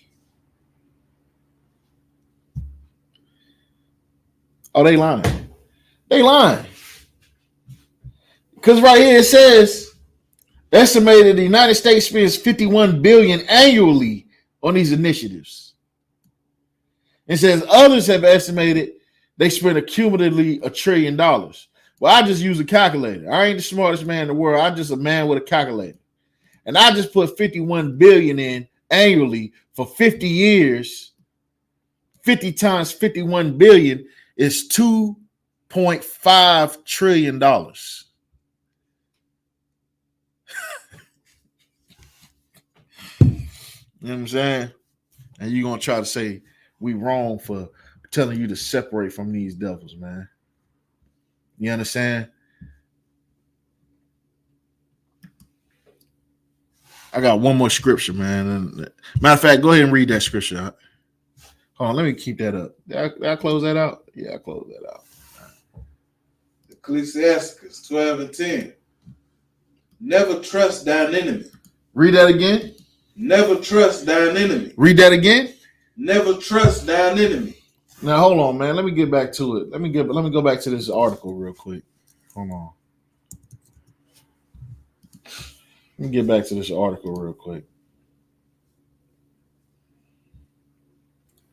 Oh, they lying. They lying. Because right here it says estimated the United States spends $51 billion annually on these initiatives. It says others have estimated they spend cumulatively $1 trillion. Well, I just use a calculator. I ain't the smartest man in the world. I'm just a man with a calculator. And I just put 51 billion in annually for 50 years. 50 times 51 billion is $2.5 trillion. You know what I'm saying? And you're going to try to say we wrong for telling you to separate from these devils, man. You understand? I got one more scripture, man. Matter of fact, go ahead and read that scripture. Hold on, let me keep that up. Did I close that out? Yeah, I closed that out. Ecclesiastes 12:10. Never trust thine enemy. Read that again. Never trust thine enemy. Read that again. Never trust thine enemy. Now hold on, man. Let me get back to it. Let me go back to this article real quick. Hold on. Let me get back to this article real quick.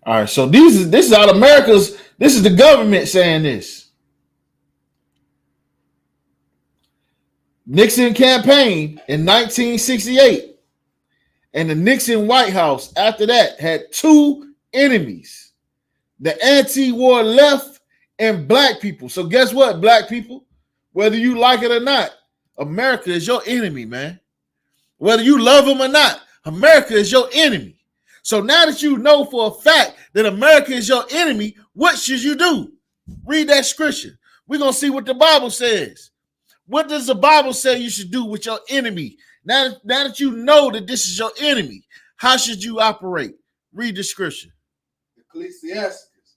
All right, so this is out of America's. This is the government saying this. Nixon campaign in 1968 and the Nixon White House after that had two enemies: the anti-war left and black people. So guess what, black people? Whether you like it or not, America is your enemy, man. Whether you love them or not, America is your enemy. So now that you know for a fact that America is your enemy, what should you do? Read that scripture. We're going to see what the Bible says. What does the Bible say you should do with your enemy? Now that you know that this is your enemy, how should you operate? Read the scripture. Ecclesiastes,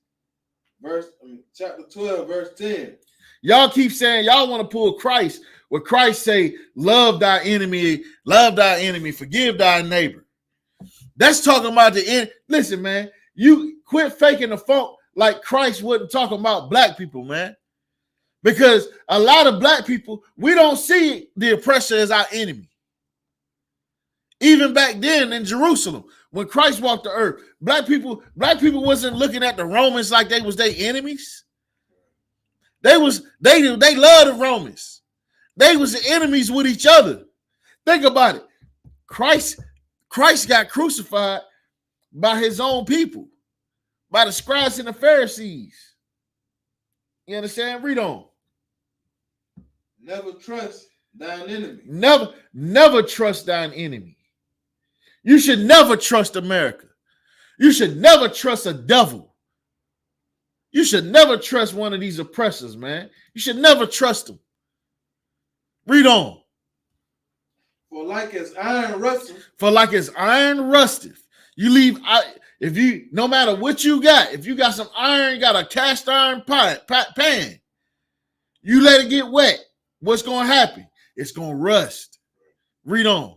chapter 12, verse 10. Y'all keep saying y'all want to pull Christ, where Christ say, love thy enemy, forgive thy neighbor. That's talking about the end. Listen, man, you quit faking the funk like Christ wasn't talking about black people, man. Because a lot of black people, we don't see the oppressor as our enemy. Even back then in Jerusalem, when Christ walked the earth, black people wasn't looking at the Romans like they was their enemies. They loved the Romans. They was the enemies with each other. Think about it. Christ got crucified by his own people, by the scribes and the Pharisees. You understand? Read on. Never trust thine enemy. Never trust thine enemy. You should never trust America. You should never trust a devil. You should never trust one of these oppressors, man. You should never trust them. Read on. For like as iron rusteth. You leave, no matter what you got, if you got some iron, got a cast iron pan, you let it get wet. what's going to happen? It's going to rust. Read on.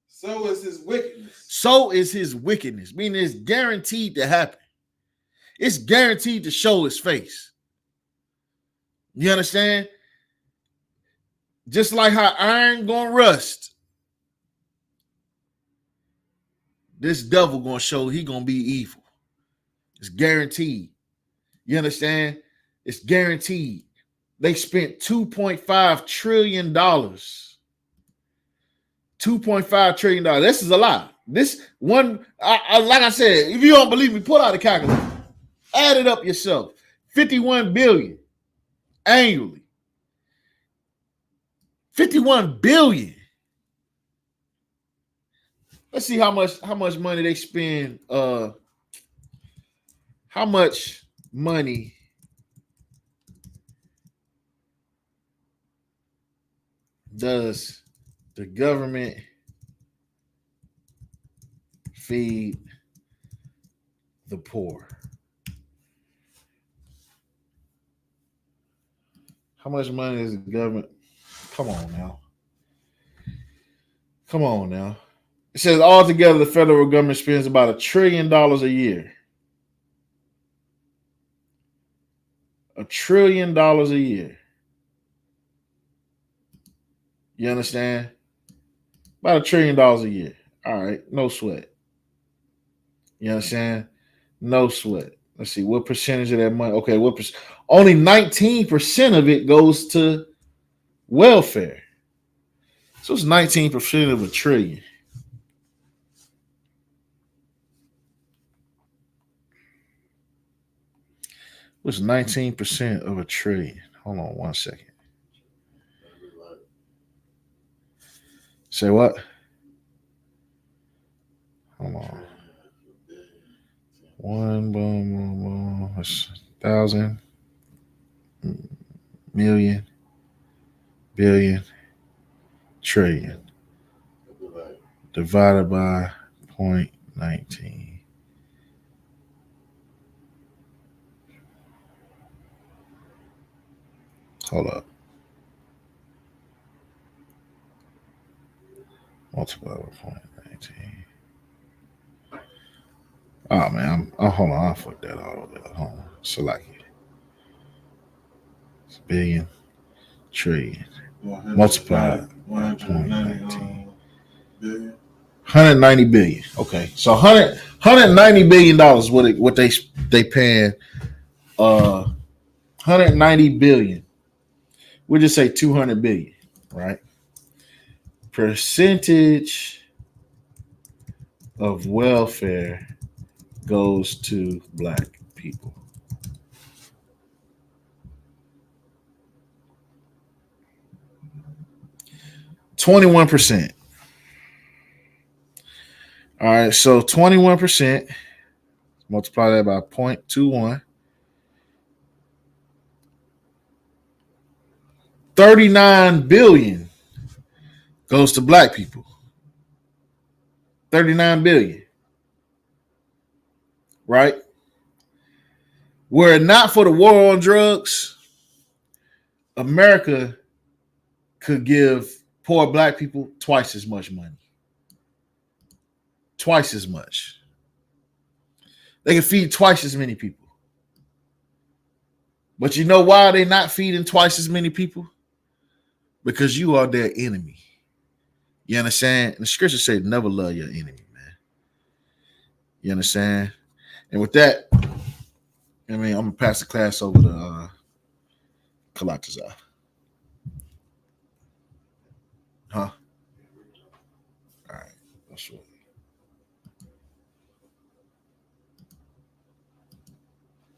So is his wickedness. So is his wickedness, meaning it's guaranteed to happen. It's guaranteed to show his face. You understand? Just like how iron gonna rust, this devil gonna show he gonna be evil. It's guaranteed. You understand? It's guaranteed. They spent $2.5 trillion. $2.5 trillion. This is a lot. This one, like I said, if you don't believe me, pull out a calculator. Add it up yourself. 51 billion annually. 51 billion. Let's see how much money they spend. How much money does the government feed the poor? How much money is the government? Come on now. Come on now. It says altogether the federal government spends about $1 trillion a year. $1 trillion a year. You understand? About $1 trillion a year. All right, no sweat. You understand? No sweat. Let's see what percentage of that money. Okay, only 19% of it goes to welfare. So it's 19% of $1 trillion. What's 19% of $1 trillion? Hold on 1 second. Say what? Hold on. One boom. That's 1,000 million billion trillion divided by 0.19. Hold up. Multiply by 0.19. Oh man, hold on. I fucked that all up. Hold on. Select it. It's billion, trillion. Multiplied by 0.19. Billion. 190 billion. Okay, so 190 billion dollars. What they paying? 190 billion. We'll just say 200 billion, right? Percentage of welfare goes to black people. %. All right, so 21%, multiply that by 0.21. 39 billion goes to black people. 39 billion. Right? Were it not for the war on drugs, America could give poor black people twice as much money. Twice as much. They can feed twice as many people. But you know why they're not feeding twice as many people? Because you are their enemy. You understand? And the scripture says never love your enemy, man. You understand? And with that, I'm going to pass the class over to Kalatazar. Huh? All right. That's what.